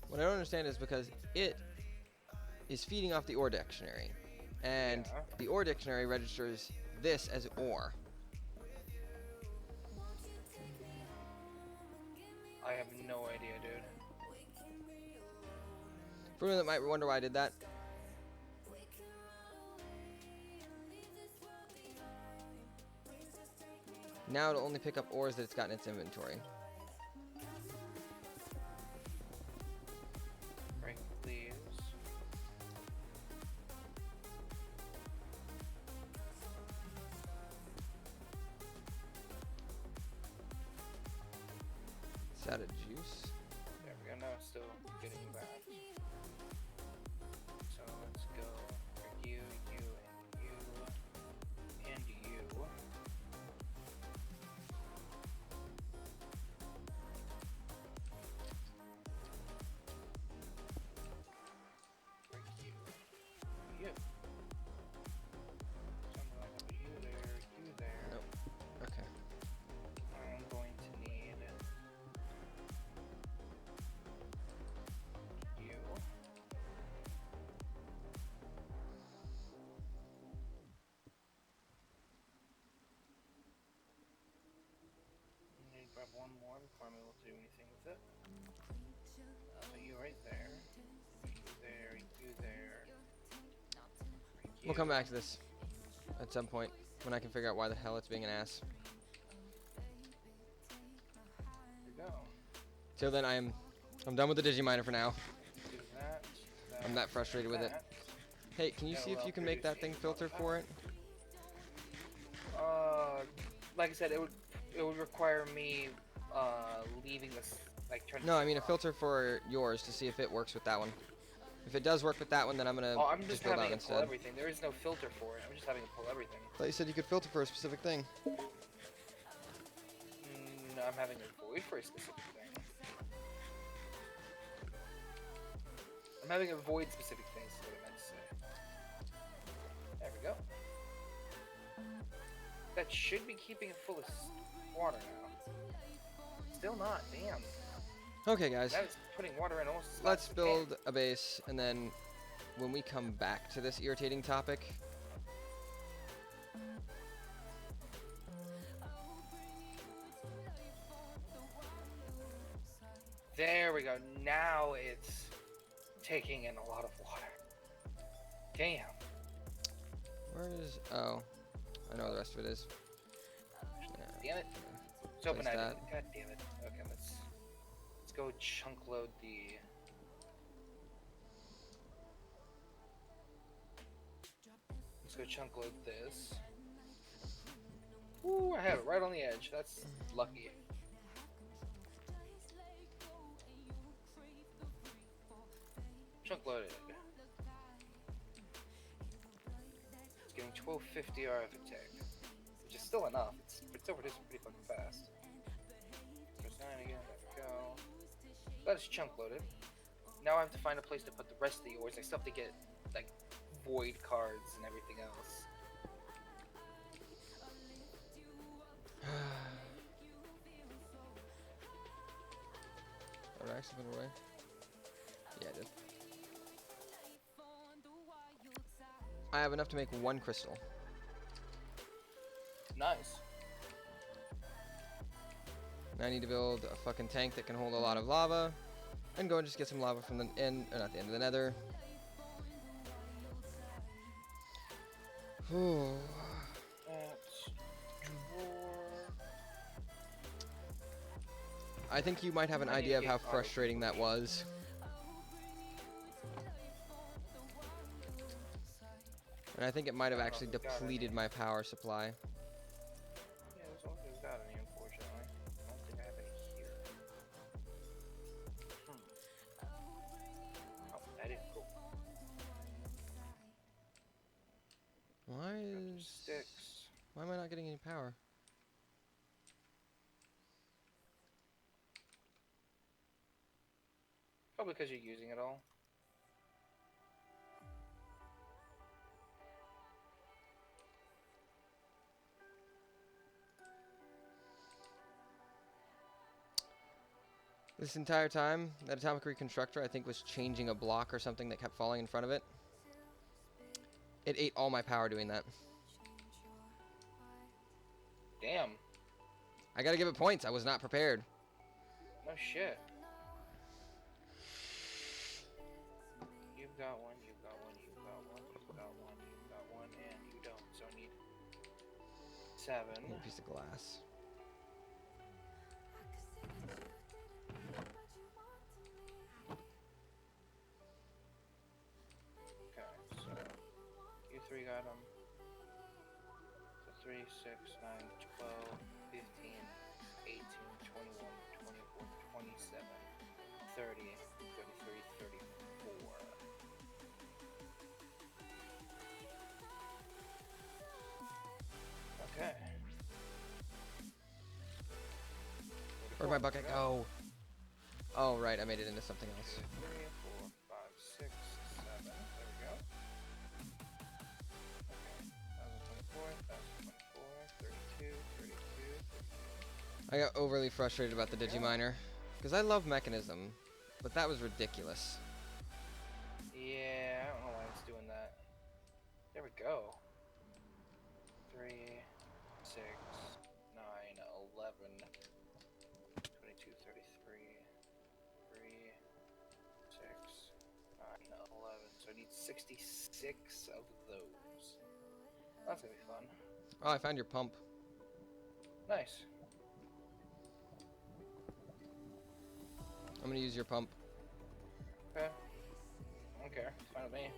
What I don't understand is because it is feeding off the ore dictionary, and Yeah. the ore dictionary registers this as ore. I have no idea, dude. For anyone that might wonder why I did that, now it'll only pick up ores that it's got in its inventory. Break leaves. that a juice? There we go. Now it's still getting back. So let's go for you, you, and you, and you. For you, you. Something like that. You there, you there. Nope. Okay. I'm going to need you. I need to grab one more before I'm able to do anything with it. So you right there. You there, you there. We'll come back to this at some point when I can figure out why the hell it's being an ass. There we go. Till then, I'm done with the Digiminer for now. Do that, I'm that frustrated with it. that. Hey, can you see if you can make that thing filter for it? Like I said, it would require me leaving this, like turning. No, I mean a filter for yours to see if it works with that one. If it does work with that one, then I'm gonna Oh, I'm just build having out it pull instead. everything. There is no filter for it. I'm just having it pull everything. I thought you said you could filter for a specific thing. No, I'm having it void for a specific thing. I'm having a void specific thing. Is what I meant to say. There we go. That should be keeping it full of water now. Still not. Damn. Okay, guys. That is putting water in almost as Let's fast as it can. build a base, and then when we come back to this irritating topic, There we go. Now it's taking in a lot of water. Damn. where is? Oh, I know where the rest of it is. Yeah. Damn it. Let's open Place that. that. God damn it. Okay, let's go chunk load the. Let's go chunk load this. Ooh, I have it right on the edge. That's lucky. Chunk loaded. It's getting 1250 RF attack, which is still enough. It's overducing pretty fucking fast. Press 9 again. There we go. That is chunk loaded. Now I have to find a place to put the rest of the ores. I still have to get like void cards and everything else. Did I actually put it away? Yeah, I did. I have enough to make one crystal. Nice. Now I need to build a fucking tank that can hold a lot of lava, and go and just get some lava from the end, or not the end of the nether. Ooh. That's drawer. I think you might have an I need idea to of how get art. frustrating that was. And I think it might have actually depleted my power supply. Yeah, there's only there's got any, unfortunately. I don't think I have any here. Oh, that is cool. Sticks. Why am I not getting any power? Probably because you're using it all. This entire time, that atomic reconstructor, I think, was changing a block or something that kept falling in front of it. It ate all my power doing that. Damn. I gotta give it points. I was not prepared. No shit. You've got one, you've got one, you've got one, you've got one, you've got one, and you don't. So I need 7. I need a piece of glass. Okay, so you 3 got them. So 3, 6, 9, 12, 15, 18, 21, 24, Where'd my bucket go? Oh, right, I made it into something else. 3, 4, 5, 6, 7. There we go. Okay. 1024, 32, 32. I got overly frustrated about the Digiminer. Because I love Mechanism, but that was ridiculous. Yeah, I don't know why it's doing that. There we go. 3, 6, 9, 11, 22, 33, 3, 6, 9, 11. So I need 66 of those. That's gonna be fun. Oh, I found your pump. Nice. I'm gonna use your pump. Okay. I don't care. It's fine with me.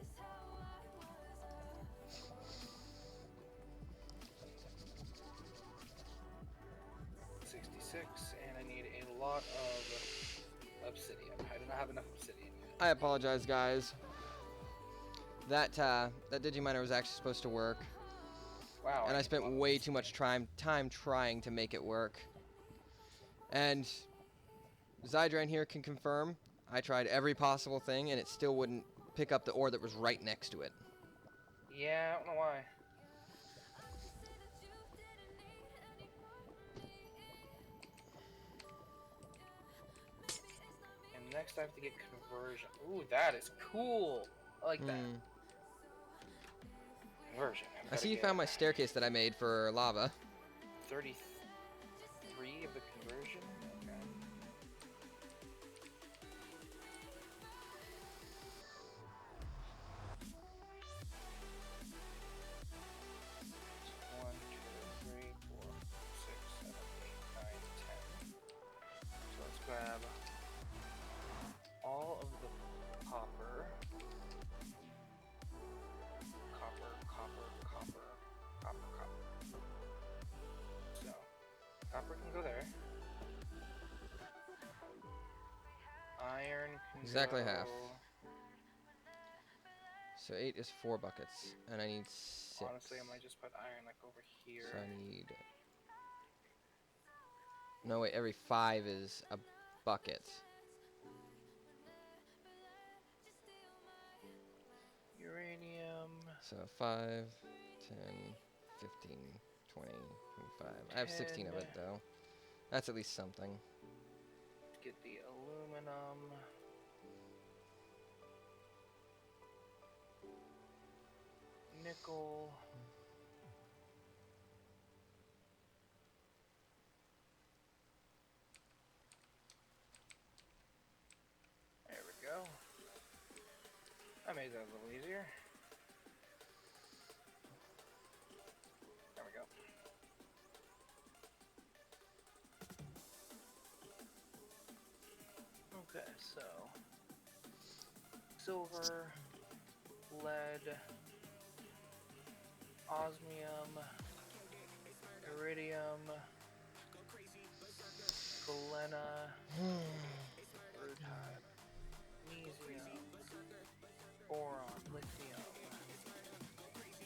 And I need a lot of obsidian. I do not have enough obsidian yet. I apologize, guys. That Digiminer was actually supposed to work. Wow. And I spent way too much time trying to make it work. And Zydran here can confirm, I tried every possible thing and it still wouldn't pick up the ore that was right next to it. Yeah, I don't know why. And next I have to get conversion. Ooh, that is cool. I like that. Conversion. I see you found my staircase that I made for lava. 33 of the conversion. Okay. One, two, three, 4, 6, 7, 8, 9, 10. So let's grab all of the copper. Copper. So, copper can go there. Iron can Exactly go... half. So 8 is 4 buckets, and I need 6. Honestly, I might just put iron like over here. So I need... No, wait, every 5 is a bucket. Uranium. So 5, 10, 15, 20, 25. I have 16 of it, though. That's at least something. Get the aluminum. Nickel. There we go. I made that a little easier. There we go. Okay, so silver, lead, osmium, iridium, galena, rutile, magnesium, boron, lithium,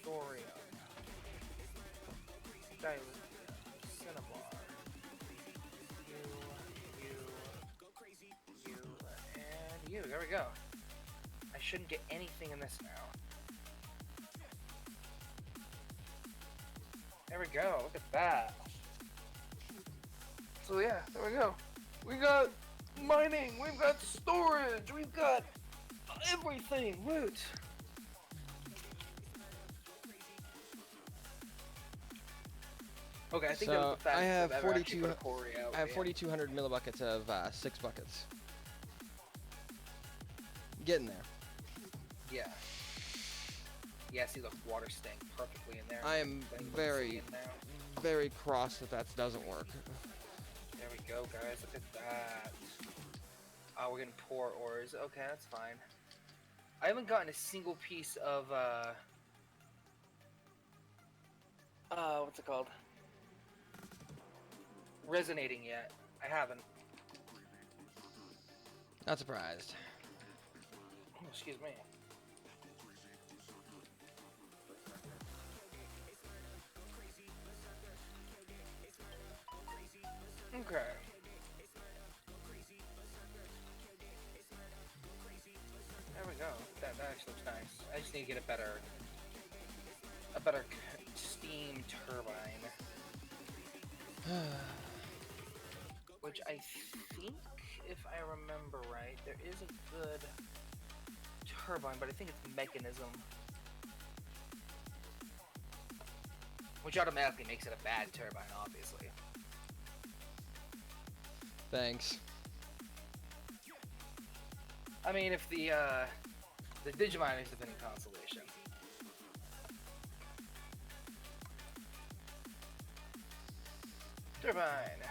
thorium, dilithium, cinnabar, you, and you. There we go. I shouldn't get anything in this now. There we go. Look at that. So yeah, there we go. We got mining. We've got storage. We've got everything. Woot. Okay, I think that was the fastest I have I've ever actually put a quarry out. I have 4,200 millibuckets of 6 buckets. Getting there. Yeah. Yeah, see, look, water staying perfectly in there. I am very cross that doesn't work. There we go, guys. Look at that. Oh, we're getting poor ores. Okay, that's fine. I haven't gotten a single piece of, what's it called? Resonating yet. I haven't. Not surprised. Oh, excuse me. Okay. need to get a better steam turbine. Which I think, if I remember right, there is a good turbine, but I think it's mechanism. Which automatically makes it a bad turbine, obviously. Thanks. I mean, if the Digimon is of any consolation. Turbine.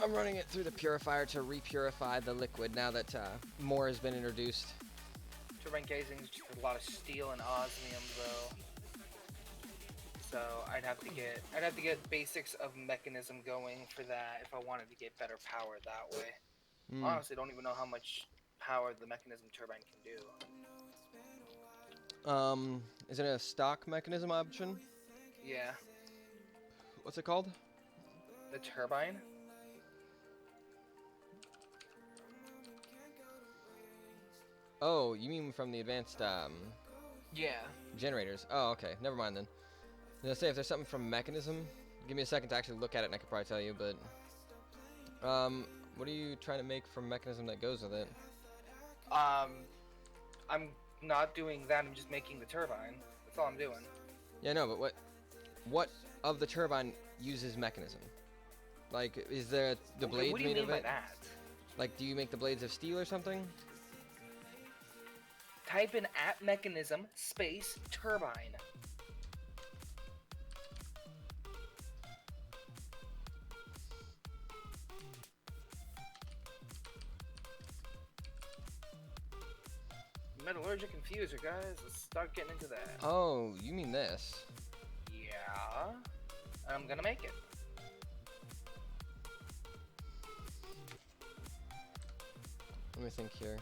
I'm running it through the purifier to repurify the liquid now that more has been introduced. Turbine casing is just a lot of steel and osmium, though. So I'd have to get basics of mechanism going for that if I wanted to get better power that way. Honestly, don't even know how much power the mechanism turbine can do. Is it a stock mechanism option? Yeah. What's it called? The turbine? Oh, you mean from the advanced Yeah. generators? Oh, okay. Never mind then. I was gonna say if there's something from mechanism, give me a second to actually look at it, and I could probably tell you. But what are you trying to make from mechanism that goes with it? I'm not doing that. I'm just making the turbine. That's all I'm doing. Yeah, no, but what of the turbine uses mechanism? Like, is there the blades what do you made mean of it? by that? Like, do you make the blades of steel or something? Type in at mechanism space turbine. Metallurgic infuser, guys. Let's start getting into that. Oh, you mean this? Yeah. I'm gonna make it. Let me think here.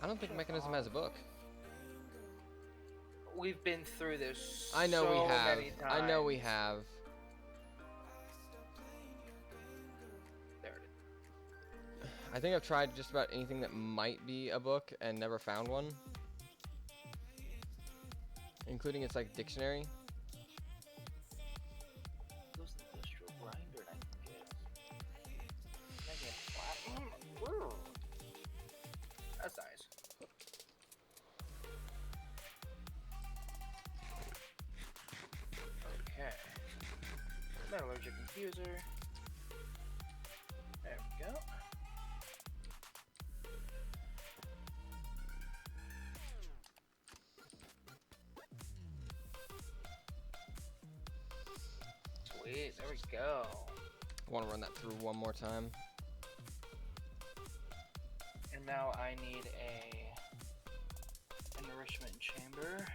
I don't think mechanism has a book. We've been through this. I know so we have. Many times. I know we have. There it is. I think I've tried just about anything that might be a book and never found one. Including its like dictionary. Goes to the industrial grinder and I can get platinum. That's nice. Okay. Metallurgic infuser. There we go. Sweet, there we go. I want to run that through one more time. And now I need a enrichment chamber.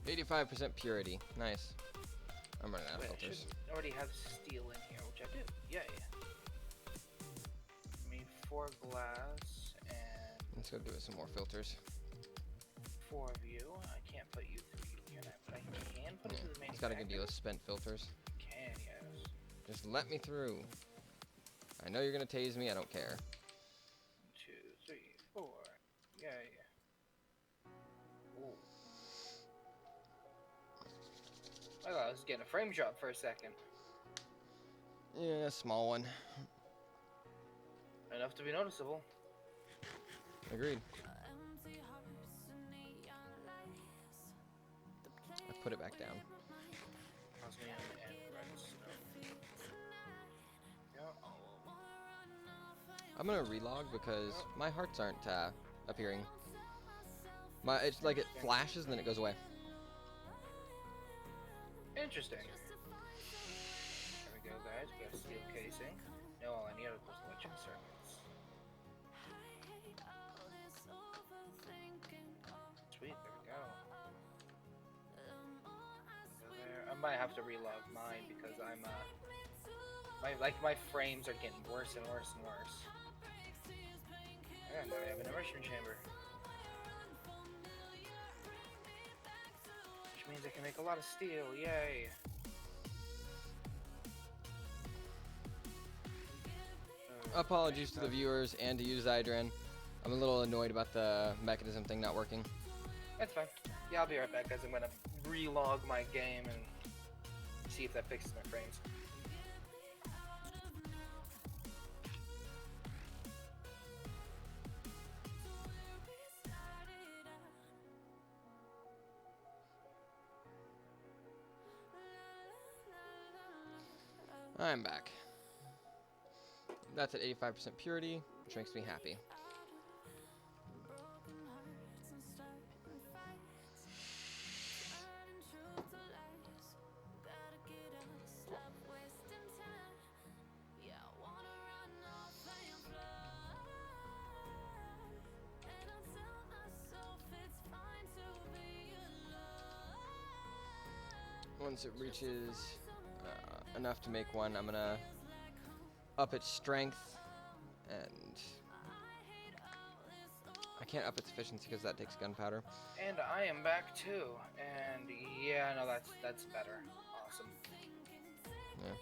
85% purity. Nice. I'm running out of Wait, I filters. should already have steel in here, which I do. Yay. Need 4 glass and Let's go give it some more filters. 4 of you. I can't put you through you, can I? But I can put it through the main. It's got a good deal of spent filters. Can, yes. Just let me through. I know you're gonna tase me. I don't care. 2, 3, 4. Yay. Ooh. I thought I was getting a frame drop for a second. Yeah, small one. Enough to be noticeable. Agreed. I put it back down. Osmium and redstone. Yep. I'm gonna relog because my hearts aren't appearing. It's like it flashes and then it goes away. Interesting. There we go, guys. We got steel casing. Now all I need are those electric circuits. Sweet, there we go. Go there. I might have to relog mine because I'm my frames are getting worse and worse and worse. And now I have an immersion chamber. Means I can make a lot of steel. Yay! Apologies to the viewers and to you, Zydran. I'm a little annoyed about the mechanism thing not working. That's fine. Yeah, I'll be right back, guys. I'm gonna relog my game and see if that fixes my frames. I'm back. That's at 85% purity, which makes me happy. Once it reaches enough to make one, I'm gonna up its strength, and I can't up its efficiency because that takes gunpowder. And I am back too. And yeah, no, that's better. Awesome. Yeah.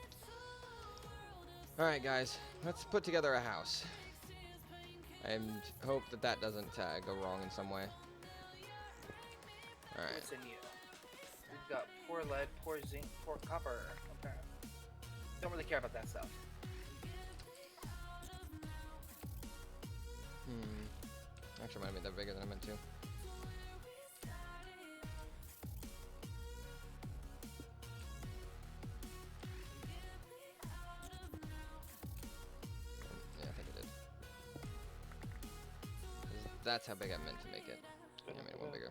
All right, guys, let's put together a house, and hope that that doesn't go wrong in some way. All right. What's in you? We've got poor lead, poor zinc, poor copper. Okay. Don't really care about that stuff. Actually, might have made that bigger than I meant to. Yeah, I think it did. That's how big I meant to make it. Yeah, I made it one bigger.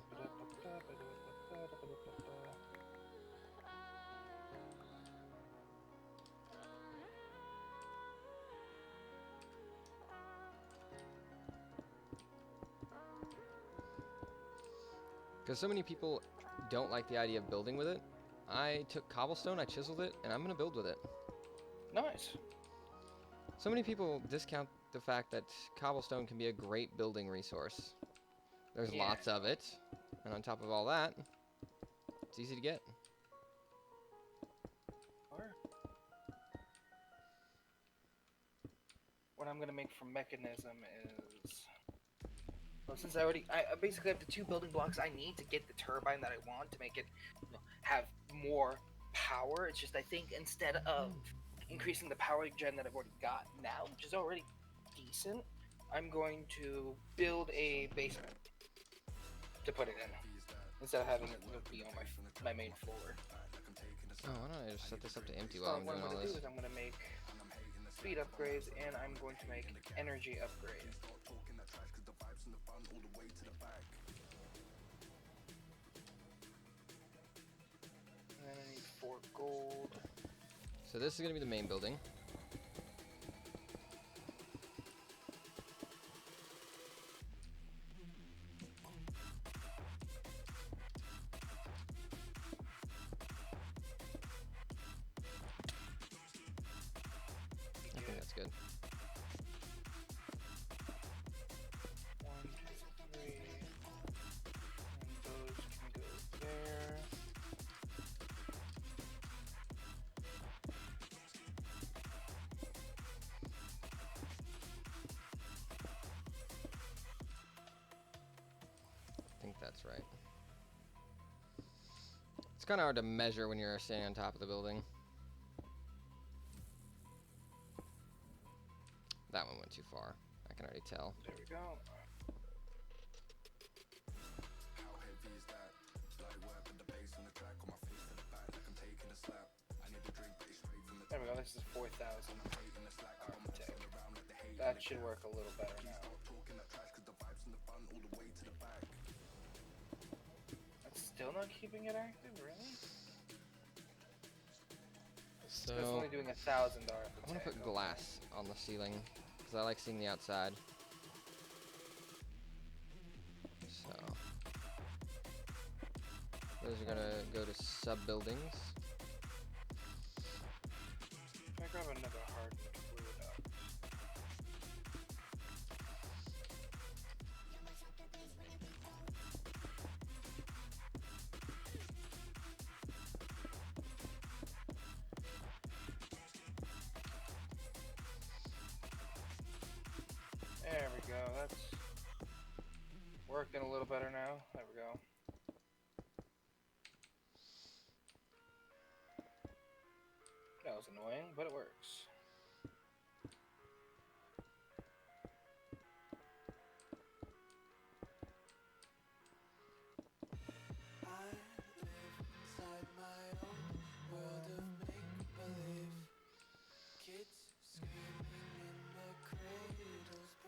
Because so many people don't like the idea of building with it, I took cobblestone, I chiseled it, and I'm going to build with it. Nice. So many people discount the fact that cobblestone can be a great building resource. There's lots of it, and on top of all that, it's easy to get. What I'm going to make from mechanism is... Well, since I basically have the 2 building blocks I need to get the turbine that I want to make it, have more power. It's just I think instead of increasing the power gen that I've already got now, which is already decent, I'm going to build a basement to put it in instead of having it be on my main floor. Oh, why don't I just set this up to empty So while I'm what doing I'm all going to this? do is I'm going to make speed upgrades, and I'm going to make energy upgrades. And then I need 4 gold. So this is going to be the main building. I think that's good. 1, 2, 3. And those can go there. I think that's right. It's kind of hard to measure when you're standing on top of the building. That one went too far. I can already tell. There we go. There we go. This is 4,000 architect. That should work a little better now. That's still not keeping it active, really? So It's only doing 1,000 architect. I want to put glass on the ceiling because I like seeing the outside. So those are gonna go to sub buildings. Can I grab another hardened fluid up? go. That's working a little better now. There we go. That was annoying, but it works.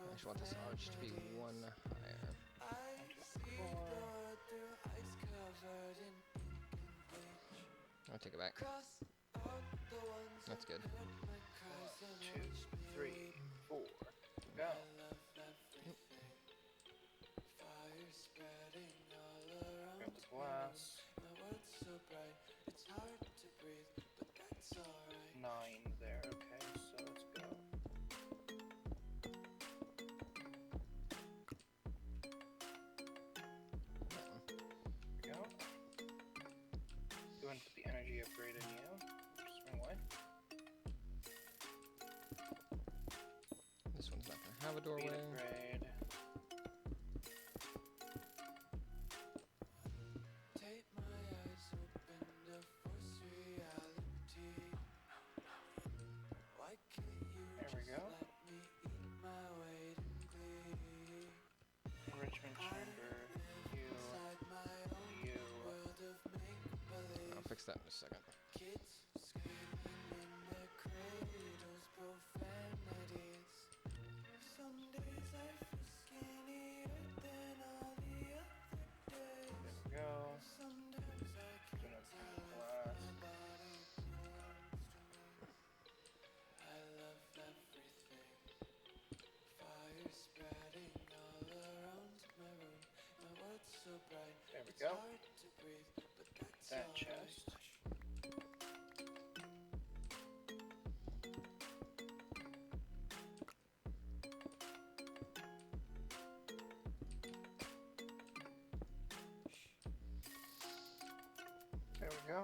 I just want this arch to be one higher. I'll take it back. That's good. 1, 2, 3, 4. Go. Grab the glass. 9 there. Okay, so let's go. There we go. Go ahead and put the energy upgrade in you. Swing away. This one's not gonna have a doorway. Speed upgrade. There we go. Enrichment chamber. You. I'll fix that in a second. There we go. Turn up the glass. There we go. That chest. There we go.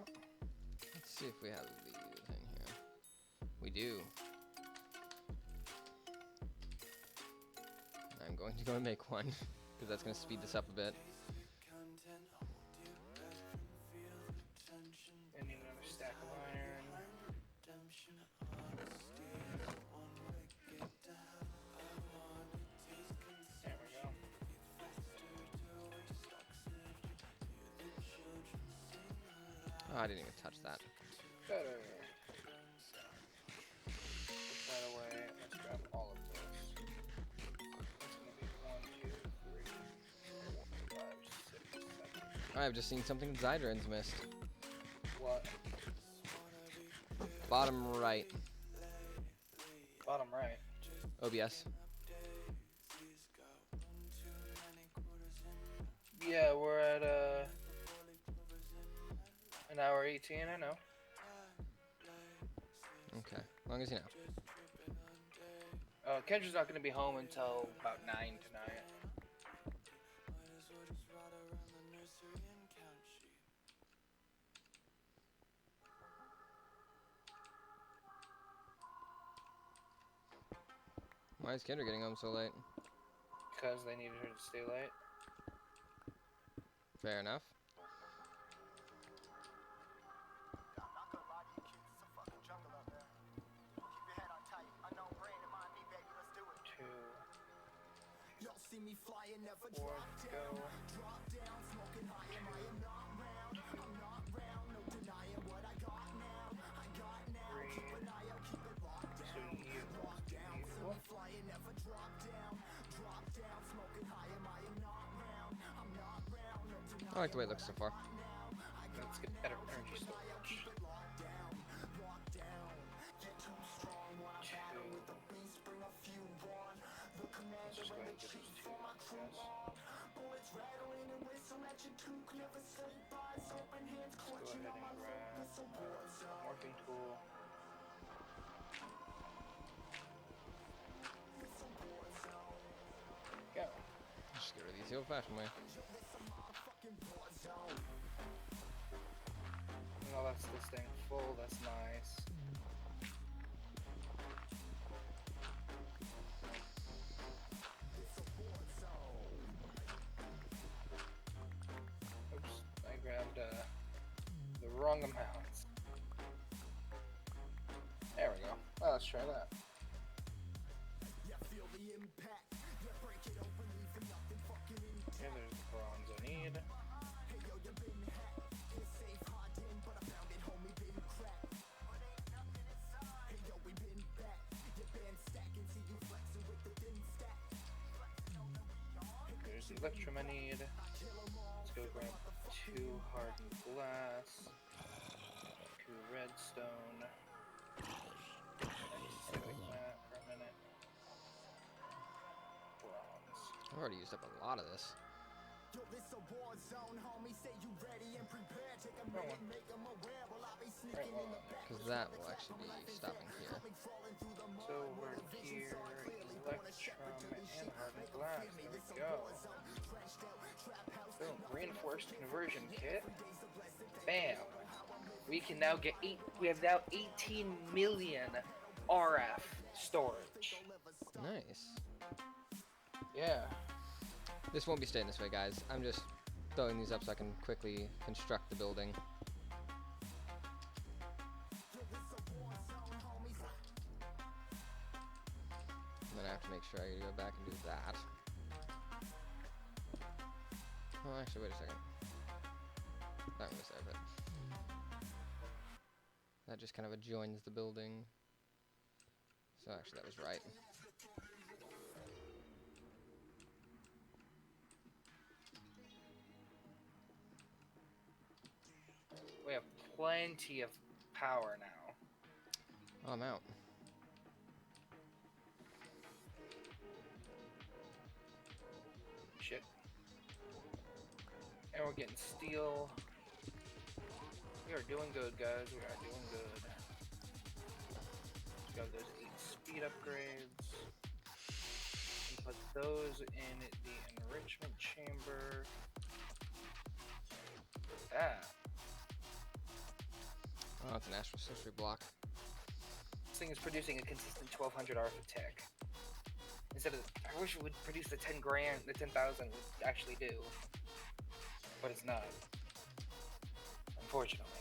Let's see if we have these in here. We do. I'm going to go and make one, because that's going to speed this up a bit. I need another stack of iron. There we go. Oh, I didn't even touch that. Better. Put that away. Let's grab all of those. That's gonna be 1, 2, 3, 4, 5, 6, 7. I've just seen something Zydran's missed. What? Bottom right. Bottom right. OBS. Yeah, we're at an hour 18. I know. Okay, as long as you know. Kendra's not gonna be home until about 9 tonight. Why is Kendra getting home so late? Because they needed her to stay late. Fair enough. See me flying, never Four, drop down, drop down, smoking high, am I am not round, I'm not round, no denying what I got now, keep an eye out, keep it locked down, see me flying, never drop down, smoking high, am I am not round, I'm not round, no denying I like the way it looks so far. Let's get better energy storage. Just go ahead and get those 2. Bullets rattling and whistle at your toque, never sleep eyes open, hands clutching on my morphing tool. Go. Just get rid of these the old-fashioned way. No, that's this thing full. That's nice. wrong amounts. There we go. Well, let's try that. Okay, there's the bronze I need. There's the electrum I need. Let's go grab 2 hardened glass, 2 redstone. Let's sit like that for a minute. Bronze. I've already used up a lot of this. Right one. Because that will actually be stopping here. So we're here, electrum, and hardened glass. There we go. Boom. Reinforced conversion kit. Bam. We can now get we have now 18 million RF storage. Nice. Yeah. This won't be staying this way, guys. I'm just throwing these up so I can quickly construct the building. And then I have to make sure I go back and do that. Oh, actually, wait a second. That one was there, but that just kind of adjoins the building. So actually, that was right. We have plenty of power now. Oh, I'm out. Shit. And we're getting steel. We are doing good, guys. We are doing good. We got those 8 speed upgrades. And put those in the enrichment chamber. That. Oh, it's an astral sorcery block. This thing is producing a consistent 1200 RF a tick. Instead of, I wish it would produce the 10 grand, the 10,000 would actually do. But it's not. Unfortunately.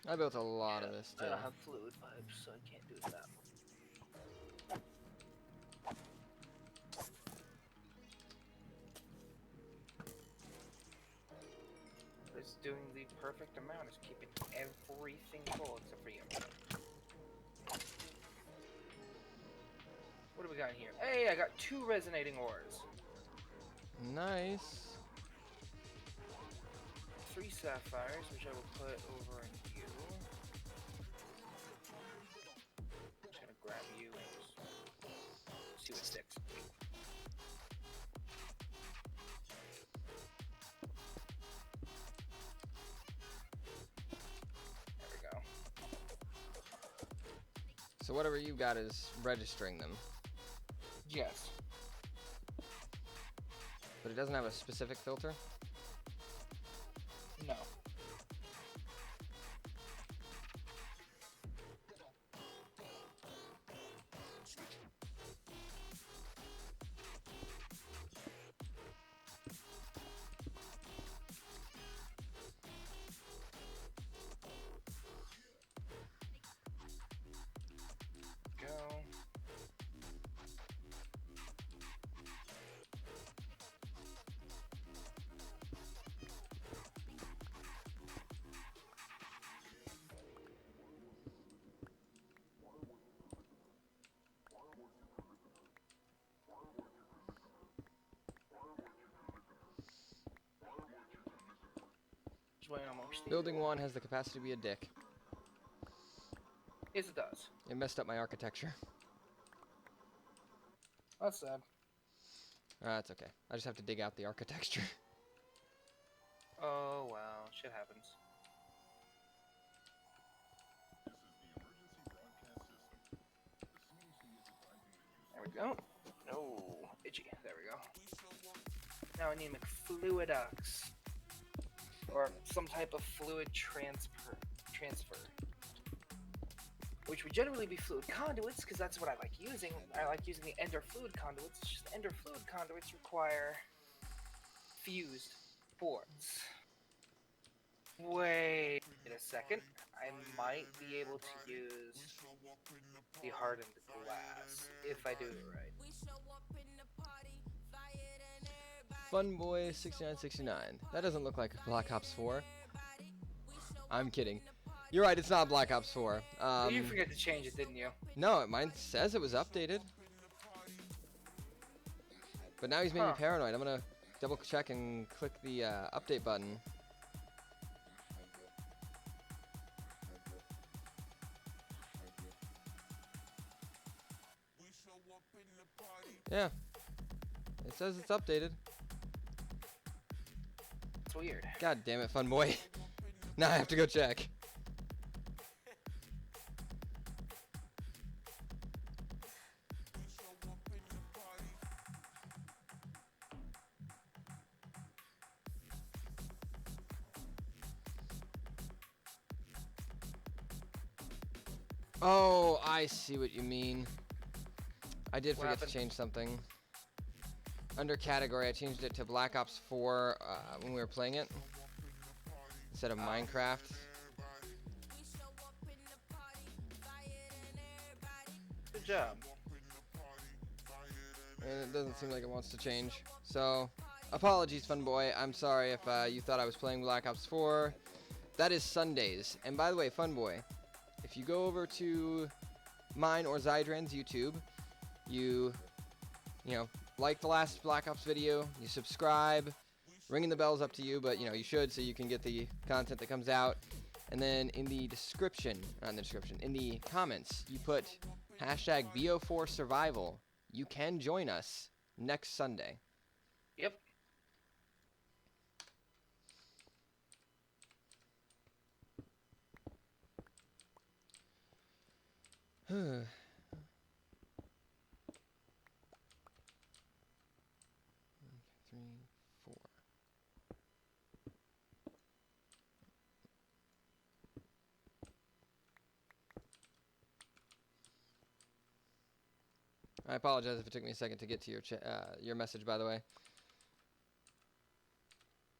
I built a lot of this I too. don't have fluid pipes, so I can't do that. It's doing the perfect amount. It's keeping everything full except for you. What do we got here? Hey, I got 2 resonating ores. Nice. 3 sapphires, which I will put over in you. Just gonna grab you and just see what sticks. There we go. So whatever you got is registering them, Yes. but it doesn't have a specific filter. No. Go. Just waiting on more steel. Building 1 has the capacity to be a dick. Yes, it does. It messed up my architecture. That's sad. That's okay. I just have to dig out the architecture. Oh well, shit happens. There we go. No, itchy. There we go. Now I need McFluidox, or some type of fluid transfer. which would generally be fluid conduits, because that's what I like using. I like using the ender fluid conduits. It's just ender fluid conduits require fused boards. Wait a second. I might be able to use the hardened glass if I do it right. Funboy6969. That doesn't look like Black Ops 4. I'm kidding. You're right, it's not Black Ops 4. You forgot to change it, didn't you? No, mine says it was updated. But now he's made me paranoid. I'm gonna double check and click the update button. Yeah. It says it's updated. It's weird. God damn it, Funboy. Now I have to go check. Oh, I see what you mean. I did forget to change something. Under category, I changed it to Black Ops 4 when we were playing it instead of Minecraft. Good job. And it doesn't seem like it wants to change. So, apologies, Funboy. I'm sorry if you thought I was playing Black Ops 4. That is Sundays. And by the way, Funboy, if you go over to mine or Zydran's YouTube, you know, like the last Black Ops video, you subscribe, ringing the bell's up to you, but you should so you can get the content that comes out. And then in the description, not in the description, in the comments, you put hashtag #ep.4 survival. You can join us next Sunday. Yep. Three, four. I apologize if it took me a second to get to your message, by the way.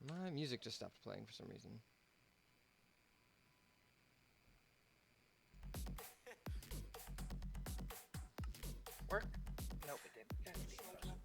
My music just stopped playing for some reason. Work? Nope, it didn't. God damn it.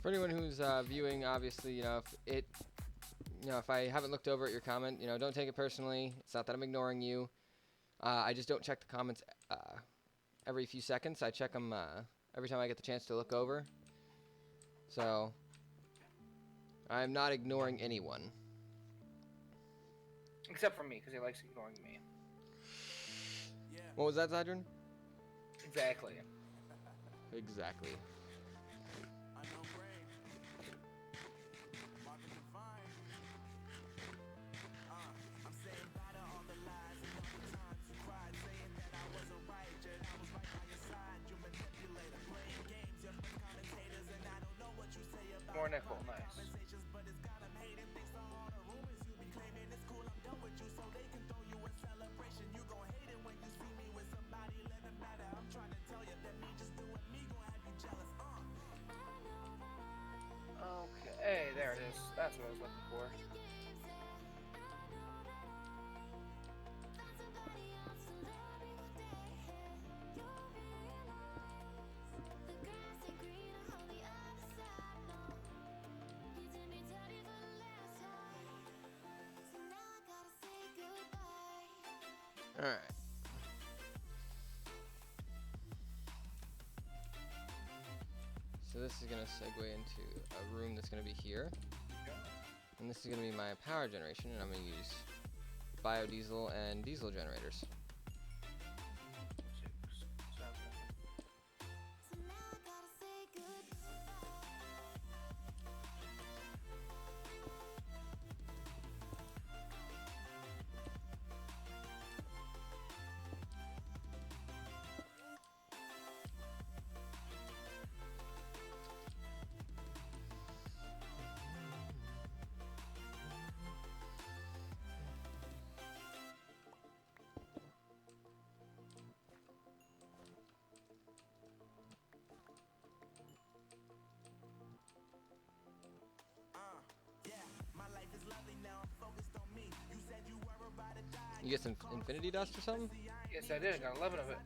For anyone who's viewing, obviously, if I haven't looked over at your comment, don't take it personally. It's not that I'm ignoring you. I just don't check the comments every few seconds. I check them every time I get the chance to look over. So, I'm not ignoring anyone. Except for me, because he likes ignoring me. What was that, Zydran? Exactly. Exactly. More nickel, nice. Okay, there it is. That's what I was looking for. Alright. So this is going to segue into a room that's going to be here. And this is going to be my power generation, and I'm going to use biodiesel and diesel generators. You get some infinity dust or something? Yes, I did. I got 11 of it.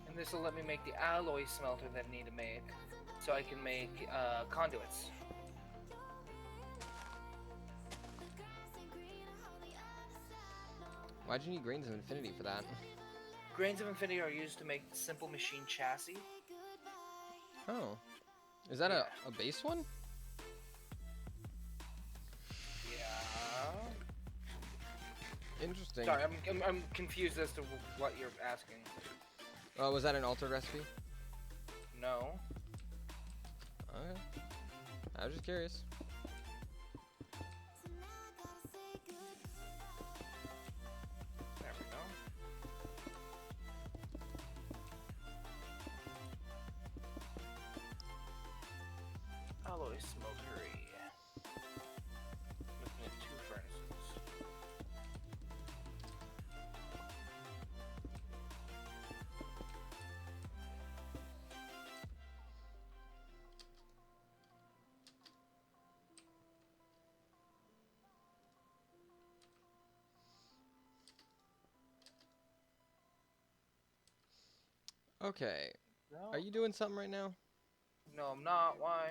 And this will let me make the alloy smelter that I need to make, so I can make conduits. Why'd you need grains of infinity for that? Grains of infinity are used to make simple machine chassis. Oh. Is that Yeah. a base one? Yeah. Interesting. Sorry, I'm confused as to what you're asking. Was that an altered recipe? No. Okay. I was just curious. There we go. Alloy smeltery. Looking at 2 furnaces. Okay. No. Are you doing something right now? No, I'm not. Why?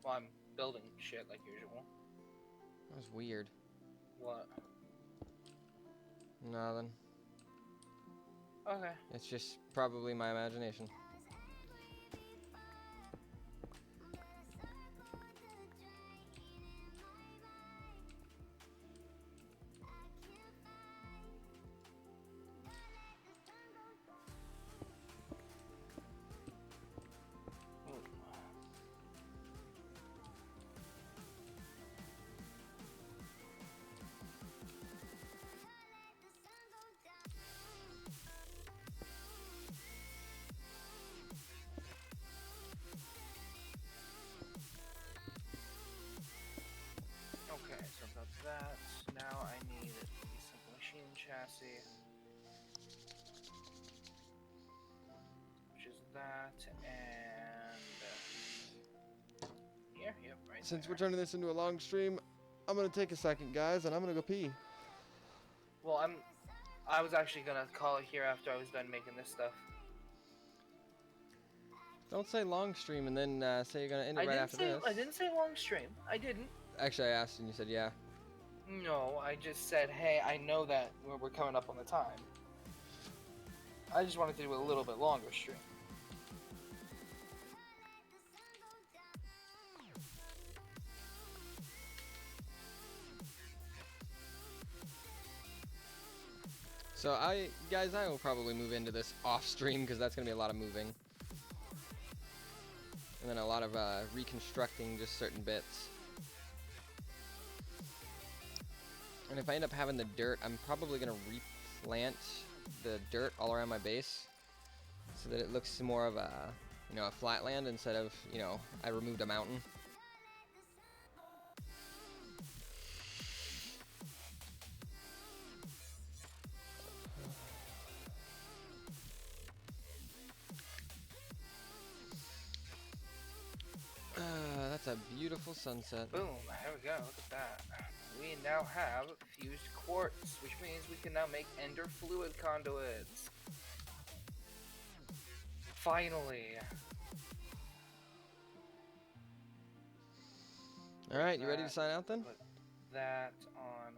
Well, I'm building shit like usual. That was weird. What? Nothing. Okay. It's just probably my imagination. Okay, so I've got that. Now I need a simple machine chassis. Which is that, and... here, yep, right Since there. we're turning this into a long stream, I'm gonna take a second, guys, and I'm gonna go pee. Well, I was actually gonna call it here after I was done making this stuff. Don't say long stream and then say you're gonna end it right after this. I didn't say long stream. I didn't. Actually, I asked and you said yeah. No, I just said, hey, I know that we're coming up on the time. I just wanted to do a little bit longer stream. So I will probably move into this off stream because that's gonna be a lot of moving. And then a lot of reconstructing just certain bits. And if I end up having the dirt, I'm probably gonna replant the dirt all around my base so that it looks more of a, you know, a flat land instead of, you know, I removed a mountain. That's a beautiful sunset. Boom, there we go, look at that. We now have fused quartz, which means we can now make ender fluid conduits. Finally. Alright, you ready to sign out then? Put that on.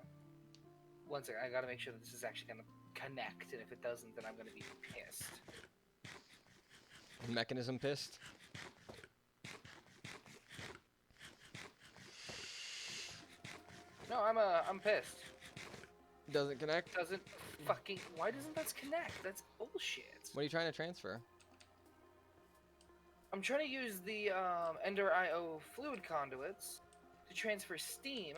One second, I gotta make sure that this is actually gonna connect, and if it doesn't, then I'm gonna be pissed. Mechanism pissed. No, I'm pissed. Doesn't connect? Doesn't fucking. Why doesn't that connect? That's bullshit. What are you trying to transfer? I'm trying to use the Ender IO fluid conduits to transfer steam,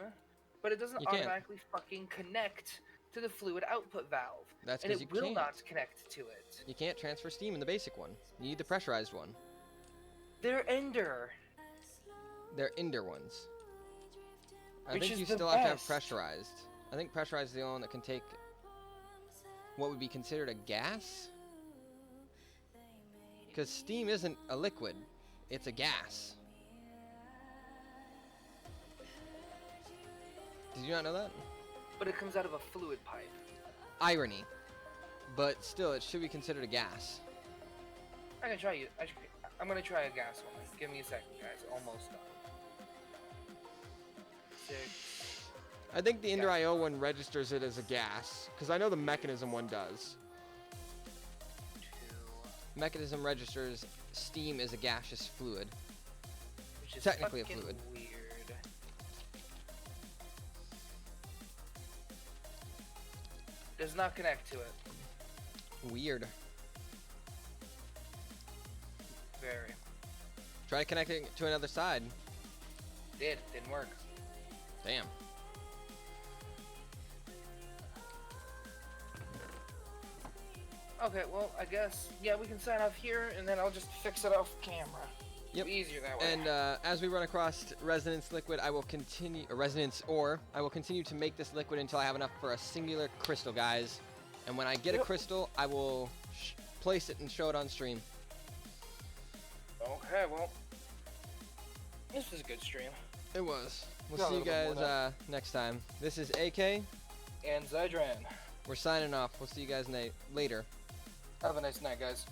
but it doesn't You can't. automatically fucking connect to the fluid output valve. That's and because it you will can't. not connect to it. You can't transfer steam in the basic one. You need the pressurized one. They're Ender. They're Ender ones. I Which think is you the still have to have best. pressurized. I think pressurized is the only one that can take what would be considered a gas. Because steam isn't a liquid, it's a gas. Did you not know that? But it comes out of a fluid pipe. Irony. But still, it should be considered a gas. I can try you. I'm gonna try a gas one. Give me a second, guys. Almost done. 6. I think the Ender Gas. IO one registers it as a gas, because I know the mechanism one does. 2. Mechanism registers steam as a gaseous fluid. Which is Technically a fucking fluid. weird. Does not connect to it. Weird. Very. Try connecting it to another side. Didn't work. Damn. Okay, well, I guess, yeah, we can sign off here, and then I'll just fix it off camera. Yep. It'll be easier that way. And as we run across resonance liquid, I will continue, or resonance ore, I will continue to make this liquid until I have enough for a singular crystal, guys. And when I get a Yep. crystal, I will place it and show it on stream. Okay, well, this was a good stream. It was. We'll Got a see you little bit more guys next time. This is AK. And Zydran. We're signing off. We'll see you guys later. Have a nice night, guys.